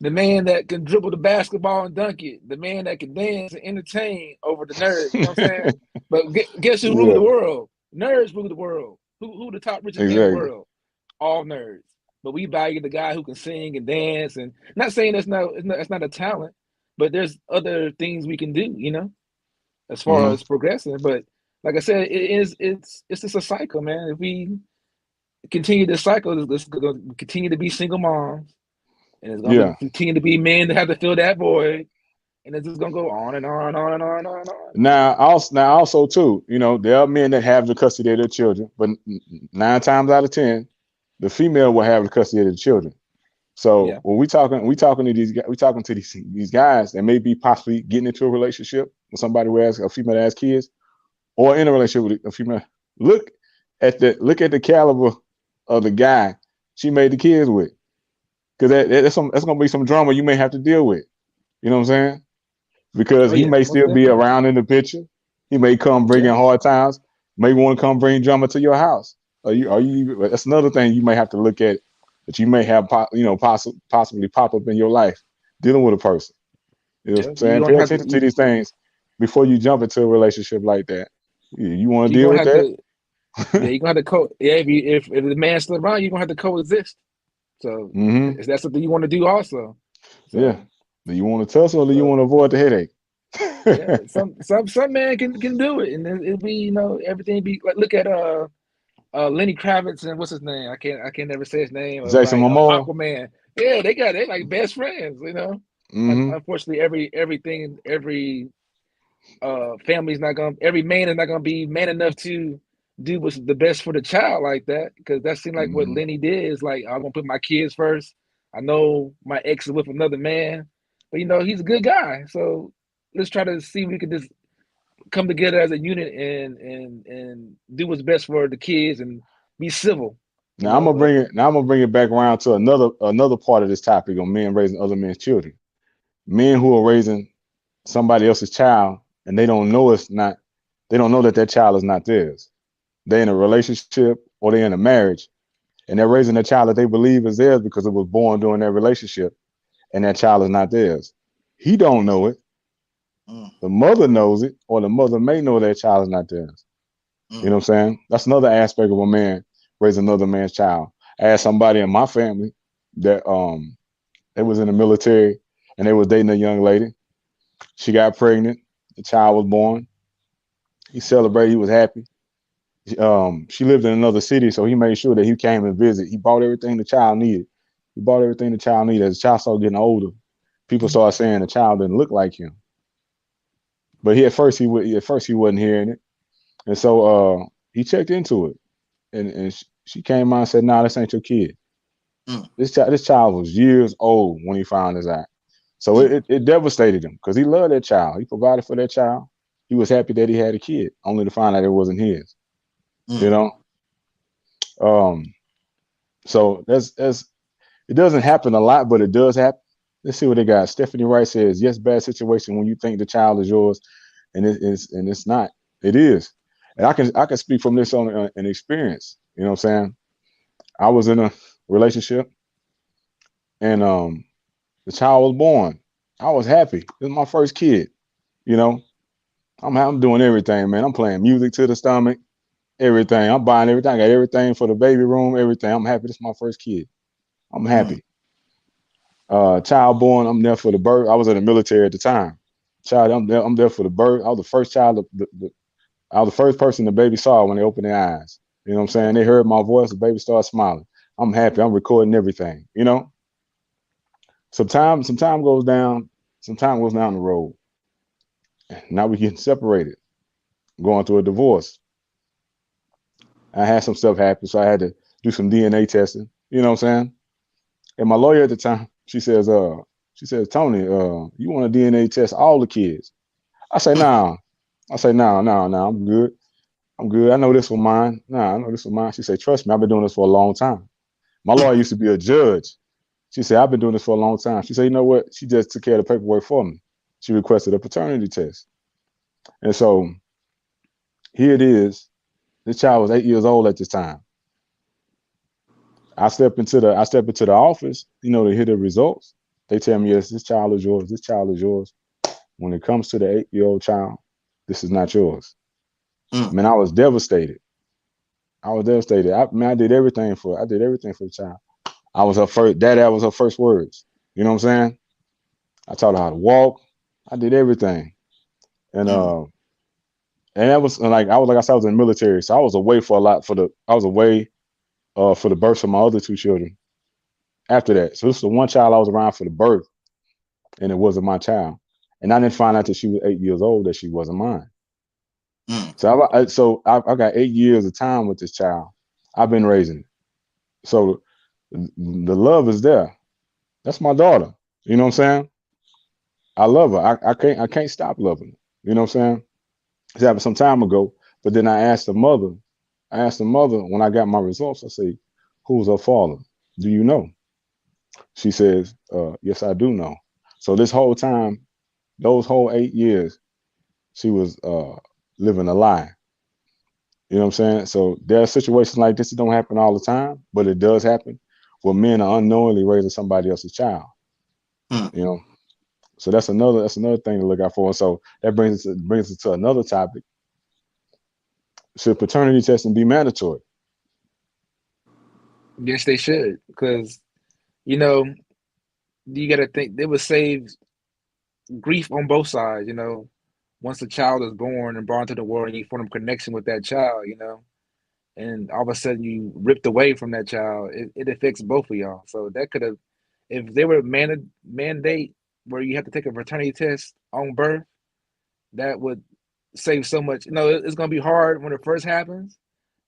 the man that can dribble the basketball and dunk it, the man that can dance and entertain over the nerd. You know what I'm saying? But guess who rule the Yeah, world? Nerds rule the world. Who the top richest man in the exactly. world? All nerds. But we value the guy who can sing and dance, and not saying it's not a talent, but there's other things we can do, as far Hmm. as progressing. But like I said, it's just a cycle, man. If we continue this cycle, it's going to continue to be single moms, and it's going to Yeah. continue to be men that have to fill that void, and it's just going to go on and on and on and on and on and on. Now also too, there are men that have the custody of their children, but 9 times out of 10, the female will have the custody of the children. So Yeah. when we talking to these guys that may be possibly getting into a relationship with somebody who has a female that has kids, or in a relationship with a female. Look at the caliber of the guy she made the kids with, because that's gonna be some drama you may have to deal with. You know what I'm saying? Because Oh he yeah, may most still be definitely. around in the picture. He may come bringing Yeah. hard times. May want to come bring drama to your house. Are you? That's another thing you may have to look at, that you may have possibly pop up in your life dealing with a person. You know what Yeah. I'm saying? You're Pay gonna have to. attention to these things before you jump into a relationship like that. You want to You're deal gonna with have that? to. Yeah, you're gonna have to Yeah, if the man's still around, you're gonna have to coexist. So, Hmm. is that something you want to do also? Yeah. So, Do you want to tussle, or do you want so to avoid the headache? yeah, some man can do it, and then it'll be everything be like, look at Lenny Kravitz and what's his name? I can't never say his name. Jason Like Momoa. Aquaman. Yeah, they like best friends. Hmm. Unfortunately, every family's not gonna every man is not gonna be man enough to do what's the best for the child like that, because that seemed like what Hmm. Lenny did. Is like, I'm gonna put my kids first. I know my ex is with another man, but he's a good guy. So let's try to see if we can just come together as a unit and do what's best for the kids and be civil. Now I'm gonna But bring it. Now I'm gonna bring it back around to another part of this topic on men raising other men's children. Men who are raising somebody else's child, and they don't know it's not. They don't know that that child is not theirs. They're in a relationship or they're in a marriage, and they're raising a child that they believe is theirs because it was born during their relationship, and that child is not theirs. He don't know it. The mother knows it, or the mother may know that child is not theirs. You know what I'm saying? That's another aspect of a man raising another man's child. I had somebody in my family that they was in the military, and they was dating a young lady. She got pregnant. The child was born. He celebrated. He was happy. She lived in another city, so he made sure that he came and visit. He bought everything the child needed. He bought everything the child needed. As the child started getting older, people started saying the child didn't look like him. But at first he wasn't hearing it, and so he checked into it, and she came out and said, "Nah, this ain't your kid. This child was years old when he found this out." So it devastated him, because he loved that child. He provided for that child. He was happy that he had a kid, only to find out it wasn't his. You know. Um, so that's it doesn't happen a lot, but it does happen. Let's see what they got. Stephanie Wright says, "Yes, bad situation when you think the child is yours, and it's not. It is." And I can speak from this on an experience. You know what I'm saying? I was in a relationship, and the child was born. I was happy. It was my first kid. You know, I'm doing everything, man. I'm playing music to the stomach, everything. I'm buying everything. I got everything for the baby room, everything. I'm happy. This is my first kid. I'm Mm. happy. Child born. I'm there for the birth. I was in the military at the time. Child, I'm there for the birth. I was the first child. I was the first person the baby saw when they opened their eyes. You know what I'm saying? They heard my voice. The baby started smiling. I'm happy. I'm recording everything. You know. Some time goes down. Some time goes down the road. Now we getting separated, going through a divorce. I had some stuff happen, so I had to do some DNA testing. You know what I'm saying? And my lawyer at the time, she says, Tony, you want to DNA test all the kids? I say, nah. Nah. I'm good. I'm good. I know this was mine. Nah, I know this was mine. She said, trust me, I've been doing this for a long time. My lawyer used to be a judge. She said, I've been doing this for a long time. She said, you know what? She just took care of the paperwork for me. She requested a paternity test. And so here it is. This child was 8 years old at this time. I step into the office, you know, to hear the results. They tell me, yes, this child is yours. This child is yours. When it comes to the 8-year-old child, this is not yours. Mm. Man, I was devastated. I did everything for the child. I was her first. That was her first words. You know what I'm saying? I taught her how to walk. I did everything, and Mm. that was like I said, I was in the military, so I was away for a lot. I was away for the birth of my other two children. After that, so this is the one child I was around for the birth, and it wasn't my child. And I didn't find out that she was 8 years old that she wasn't mine. Mm. I got 8 years of time with this child. I've been raising it. So the love is there. That's my daughter. You know what I'm saying? I love her. I can't stop loving her. You know what I'm saying? It happened some time ago. But then I asked the mother. When I got my results. I say, "Who's her father? Do you know?" She says, "Yes, I do know." So this whole time, those whole 8 years, she was living a lie. You know what I'm saying? So there are situations like this that don't happen all the time, but it does happen where men are unknowingly raising somebody else's child. Mm. You know, so that's another thing to look out for. And so that brings us to another topic. Should paternity testing be mandatory? Yes, they should, because you know you got to think they would save grief on both sides. Once a child is born and brought into the world, and you form a connection with that child, and all of a sudden you ripped away from that child, it affects both of y'all. So that could have, if they were mandate where you have to take a paternity test on birth, that would save so much. It's going to be hard when it first happens,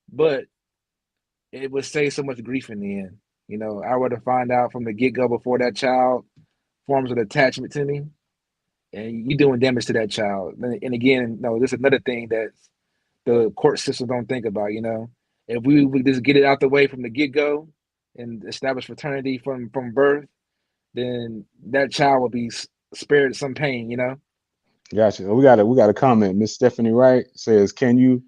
but it would save so much grief in the end. I would have found out from the get-go before that child forms an attachment to me, and you doing damage to that child. And again, no, this is another thing that the court system don't think about. If we would just get it out the way from the get-go and establish fraternity from birth, then that child will be spared some pain. Gotcha. We got a comment. Miss Stephanie Wright says, "Can you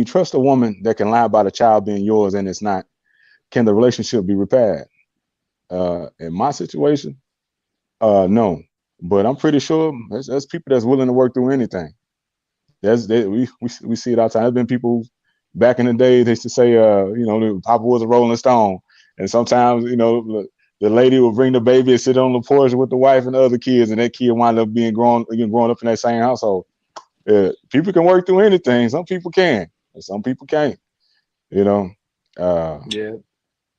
trust a woman that can lie about a child being yours and it's not? Can the relationship be repaired?" In my situation, no. But I'm pretty sure there's people that's willing to work through anything. We see it all the time. There's been people back in the day, they used to say, Papa was a Rolling Stone. And sometimes, the lady will bring the baby and sit on the porch with the wife and the other kids, and that kid wind up growing up in that same household. People can work through anything. Some people can, and some people can't. You know, Yeah.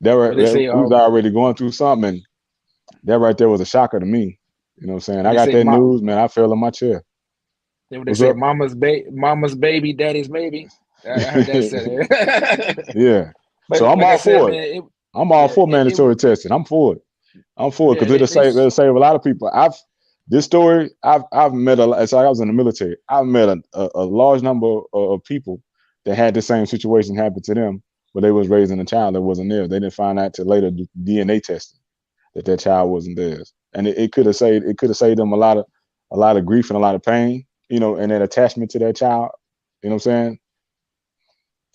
that They say, we was already going through something, and that right there was a shocker to me. You know what I'm saying? I they got say, that news, man. I fell in my chair. they What's say, up? mama's baby, daddy's maybe. I heard that said. Yeah. So But I'm like I all said, for it. man, I'm all for mandatory testing. I'm for it. yeah, Because it'll save a lot of people. I've met a lot. So I was in the military. I've met a large number of people that had the same situation happen to them, but they was raising a child that wasn't theirs. They didn't find out till later DNA testing that child wasn't theirs, and it could have saved them a lot of grief and a lot of pain, and that attachment to that child. You know what I'm saying?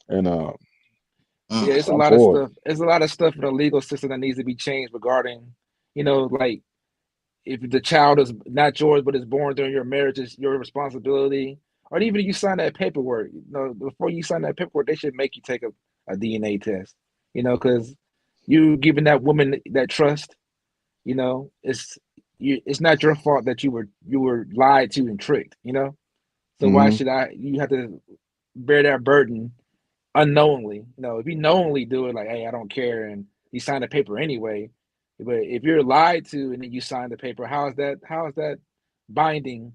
And Mm. yeah, it's so a I'm lot of for it. stuff. It's a lot of stuff in the legal system that needs to be changed regarding, like if the child is not yours but is born during your marriage, it's your responsibility. Or even if you sign that paperwork, before you sign that paperwork, they should make you take a DNA test. Because you giving that woman that trust. It's not your fault that you were lied to and tricked. So why Hmm. should you have to bear that burden unknowingly? If you knowingly do it, like, hey, I don't care, and you sign the paper anyway. But if you're lied to and then you sign the paper, how is that binding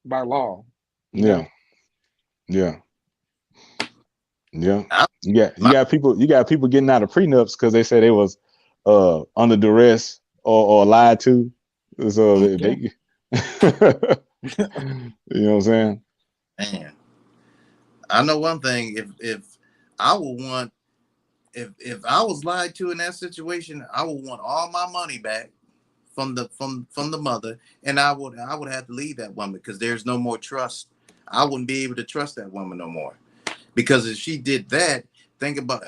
by law? You Yeah, know? yeah, yeah. I, You got people getting out of prenups because they say they was under duress or lied to. So they, Yeah. they you know what I'm saying? man, I know one thing. If I would want, if I was lied to in that situation, I would want all my money back from the mother, and I would have to leave that woman because there's no more trust. I wouldn't be able to trust that woman no more because if she did that, think about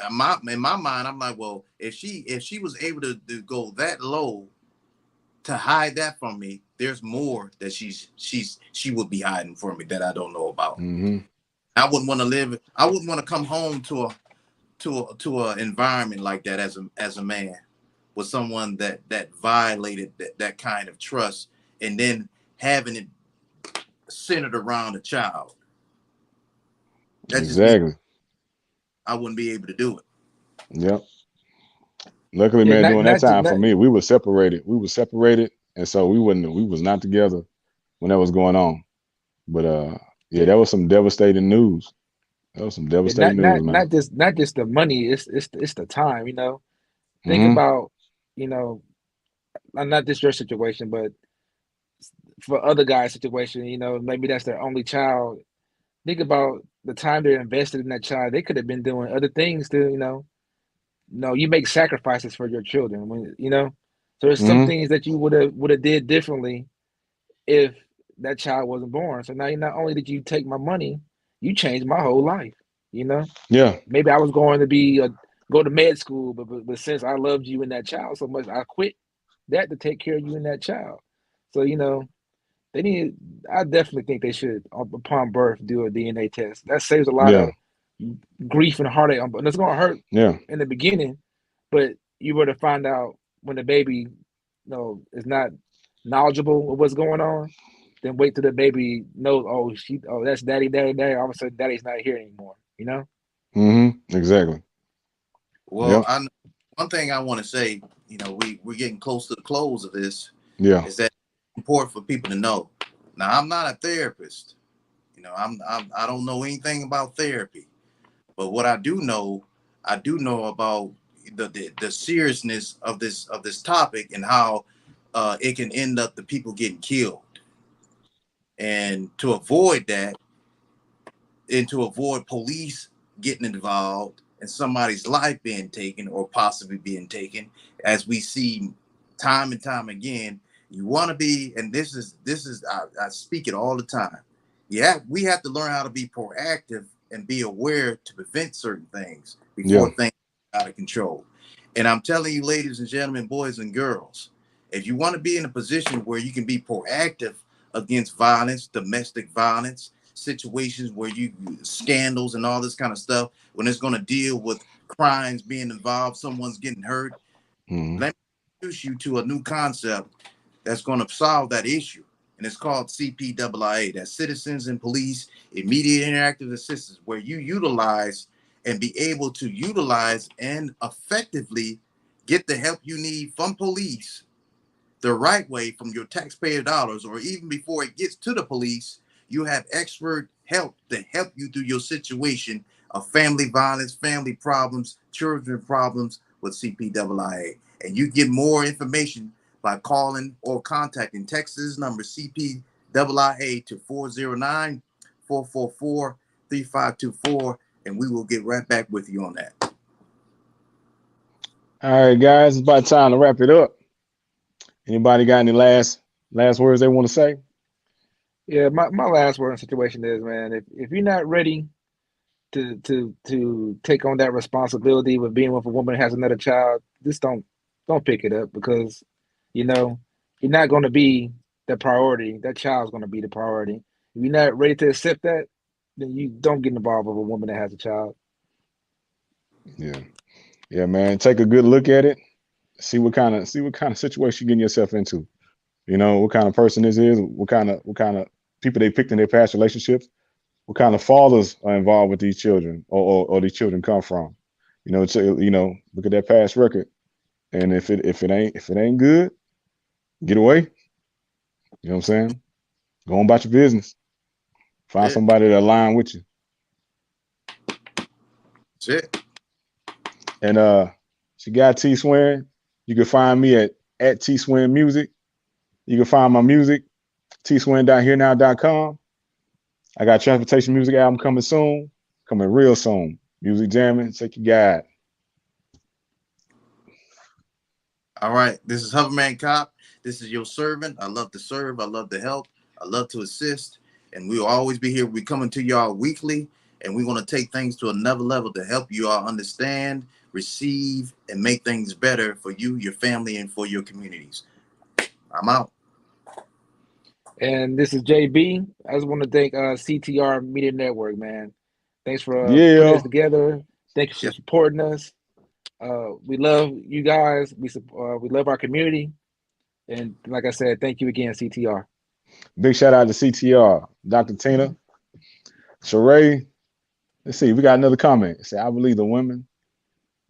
in my mind. I'm like, well, if she was able to go that low to hide that from me, there's more that she would be hiding from me that I don't know about. Hmm. I wouldn't want to live. I wouldn't want to come home to a environment like that as a man with someone that violated that kind of trust and then having it centered around a child. That just me. Exactly. I wouldn't be able to do it. Yep. Luckily, Yeah, man, not during that not just time for not me, we were separated. We were separated, and so we was not together when that was going on. But yeah, yeah, that was some devastating news. That was some yeah, not devastating not news, man. not just the money, it's the time. Think Hmm. about, you know, not just your situation, but for other guys' situation, maybe that's their only child. Think about the time they're invested in that child. They could have been doing other things to, no, you make sacrifices for your children when. So there's some Hmm. things that you would have did differently if that child wasn't born. So now, not only did you take my money, you changed my whole life. You know, Yeah. maybe I was going to go to med school, but since I loved you and that child so much, I quit that to take care of you and that child. So they need. I definitely think they should, upon birth, do a DNA test. That saves a lot Yeah. of grief and heartache. And it's gonna hurt Yeah. in the beginning, but you were to find out when the baby, is not knowledgeable of what's going on. Then wait till the baby knows. Oh, that's daddy, daddy, daddy. All of a sudden, daddy's not here anymore. Hmm. Exactly. Well, Yep. one thing I want to say, we're getting close to the close of this, Yeah. is that it's important for people to know. Now, I'm not a therapist. I don't know anything about therapy, but what I do know about the seriousness of this topic and how it can end up the people getting killed. And to avoid that, and to avoid police getting involved and somebody's life being taken or possibly being taken, as we see time and time again, you want to be, and this is I speak it all the time. Yeah, we have to learn how to be proactive and be aware to prevent certain things Yeah. before things get out of control. And I'm telling you, ladies and gentlemen, boys and girls, if you want to be in a position where you can be proactive against violence, domestic violence, situations where you scandals and all this kind of stuff, when it's going to deal with crimes being involved, someone's getting hurt, Hmm. let me introduce you to a new concept that's going to solve that issue. And it's called CPIIA. That's Citizens and Police Immediate Interactive Assistance, where you utilize and be able to utilize and effectively get the help you need from police the right way from your taxpayer dollars, or even before it gets to the police, you have expert help to help you through your situation of family violence, family problems, children problems with CPIIA. And you get more information by calling or contacting Texas number CPIIA to 409-444-3524, and we will get right back with you on that. All right, guys, it's about time to wrap it up. Anybody got any last words they want to say? Yeah. My last word in the situation is, man, if you're not ready to take on that responsibility with being with a woman that has another child, just don't pick it up, because you know you're not going to be the priority. That child's going to be the priority. If you're not ready to accept that, then you don't get involved with a woman that has a child. Yeah, man. Take a good look at it. See what kind of situation you're getting yourself into. You know, what kind of person this is, what kind of people they picked in their past relationships, what kind of fathers are involved with these children, or these children come from. You know, look at that past record, and if it ain't good, get away. You know what I'm saying? Go on about your business. Find somebody that align with you. That's it. And she got T Swin. You can find me at T Swin Music. You can find my music, tswin.herenow.com. I got Transportation Music album coming soon, coming real soon. Music jamming, take your guide. All right, this is Hoverman Cop. This is your servant. I love to serve. I love to help. I love to assist. And we will always be here. We're coming to y'all weekly, and we want to take things to another level to help you all understand, receive, and make things better for you, your family, and for your communities. I'm out. And this is JB. I just want to thank CTR Media Network, man. Thanks for putting this together. Thank you for supporting us. We love you guys. We love our community. And like I said, thank you again, CTR. Big shout out to CTR, Dr. Tina, Sheree. Let's see, we got another comment. Say, I believe the women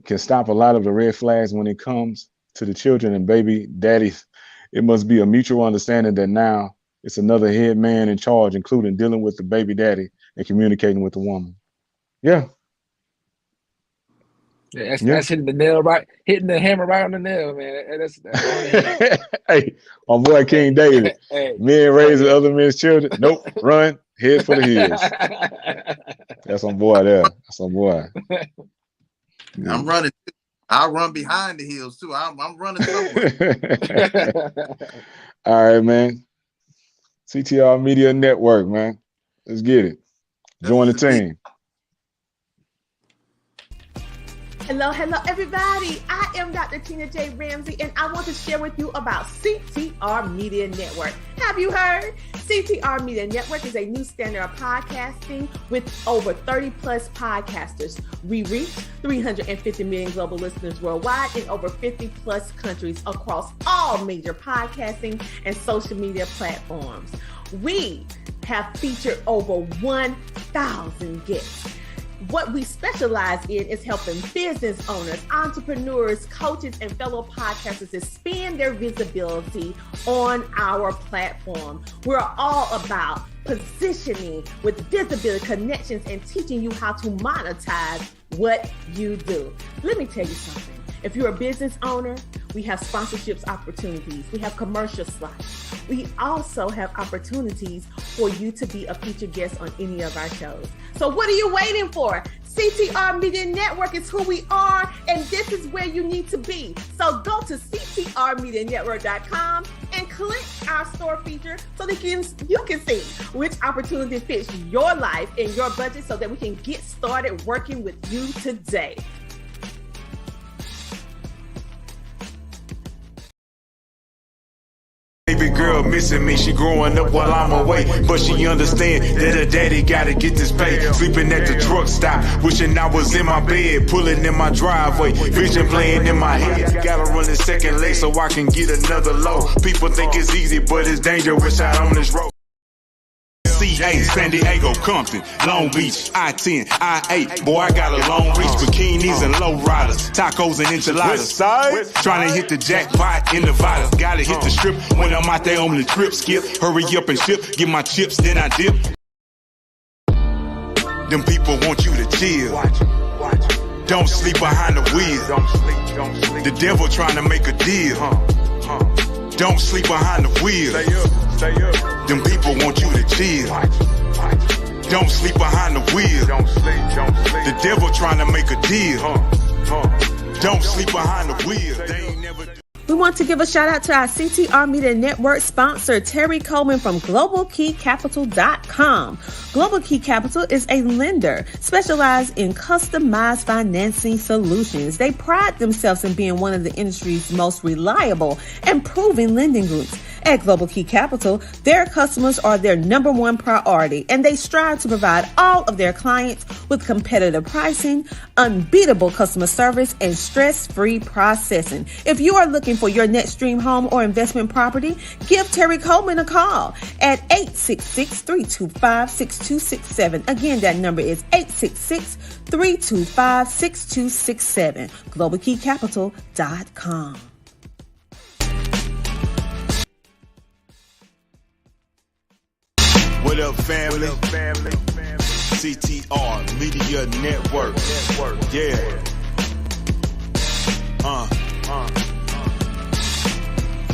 can stop a lot of the red flags when it comes to the children and baby daddies. It must be a mutual understanding that now it's another head man in charge, including dealing with the baby daddy and communicating with the woman. Yeah. Yeah, that's hitting the hammer right on the nail, man. That's Hey, my boy King David. Men raising other men's children. Nope, run, head for the hills. That's my boy there. That's my boy. I'm running. I'll run behind the hills too. I'm running somewhere. All right, man. CTR Media Network, man. Let's get it. Join the team. Hello, everybody. I am Dr. Tina J. Ramsey, and I want to share with you about CTR Media Network. Have you heard? CTR Media Network is a new standard of podcasting with over 30 plus podcasters. We reach 350 million global listeners worldwide in over 50 plus countries across all major podcasting and social media platforms. We have featured over 1,000 guests. What we specialize in is helping business owners, entrepreneurs, coaches, and fellow podcasters expand their visibility on our platform. We're all about positioning with visibility, connections, and teaching you how to monetize what you do. Let me tell you something. If you're a business owner, we have sponsorships opportunities. We have commercial slots. We also have opportunities for you to be a featured guest on any of our shows. So what are you waiting for? CTR Media Network is who we are, and this is where you need to be. So go to ctrmedianetwork.com and click our store feature so that you can see which opportunity fits your life and your budget so that we can get started working with you today. Baby girl missing me, she growing up while I'm away. But she understand that her daddy gotta get this pay. Sleeping at the truck stop, wishing I was in my bed. Pulling in my driveway, vision playing in my head. Gotta run the second leg so I can get another load. People think it's easy, but it's dangerous out on this road. CA, San Diego, Compton, Long Beach, I-10, I-8. Boy, I got a long reach, bikinis and low riders, tacos and enchiladas. Trying to hit the jackpot in Nevada. Gotta hit the strip when I'm out there on the trip. Skip, hurry up and ship, get my chips, then I dip. Them people want you to chill. Don't sleep behind the wheel. The devil trying to make a deal. Don't sleep behind the wheel. Them people want you to chill. Don't sleep behind the wheel. The devil trying to make a deal. Don't sleep behind the wheel. They ain't never We want to give a shout out to our CTR Media Network sponsor, Terry Coleman from GlobalKeyCapital.com. Global Key Capital is a lender specialized in customized financing solutions. They pride themselves in being one of the industry's most reliable and proven lending groups. At Global Key Capital, their customers are their number one priority, and they strive to provide all of their clients with competitive pricing, unbeatable customer service, and stress-free processing. If you are looking for your next dream home or investment property, give Terry Coleman a call at 866-325-6267. Again, that number is 866-325-6267. GlobalKeyCapital.com. What up, family? CTR Media Network. Yeah.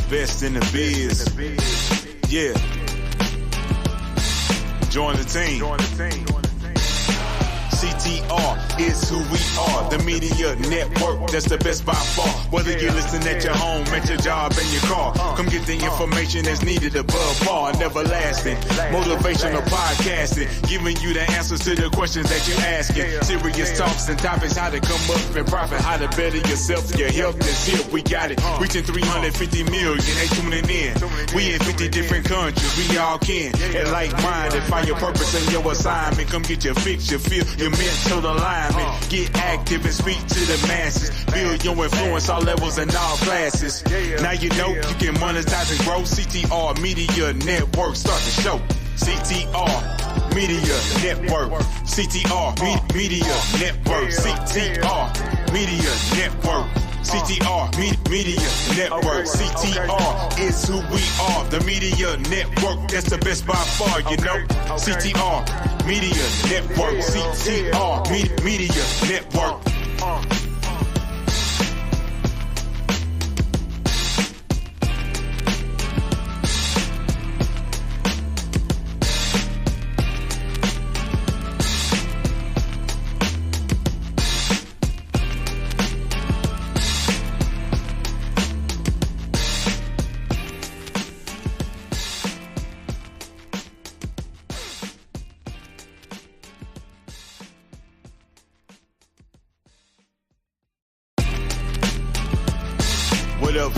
Best in the biz. Yeah. Join the team. CTR is who we are, the media network that's the best by far. Whether you listen at your home, at your job, in your car, come get the information that's needed above par. Never lasting, motivational podcasting, giving you the answers to the questions that you're asking. Serious talks and topics, how to come up and profit, how to better yourself. Your health is here, we got it. Reaching 350 million, they tuning in. We in 50 different countries, we all can. And like-minded, find your purpose and your assignment. Come get your fix, your feel, your mental alignment. Get active and speak to the masses. Build your influence all levels and all classes. Now you know you can monetize and grow. CTR Media Network, start the show. CTR Media Network. CTR Media Network. CTR Media Network. CTR Media Network. CTR is who we are, the media network that's the best by far, you know. CTR Media Network. CTR Media Network.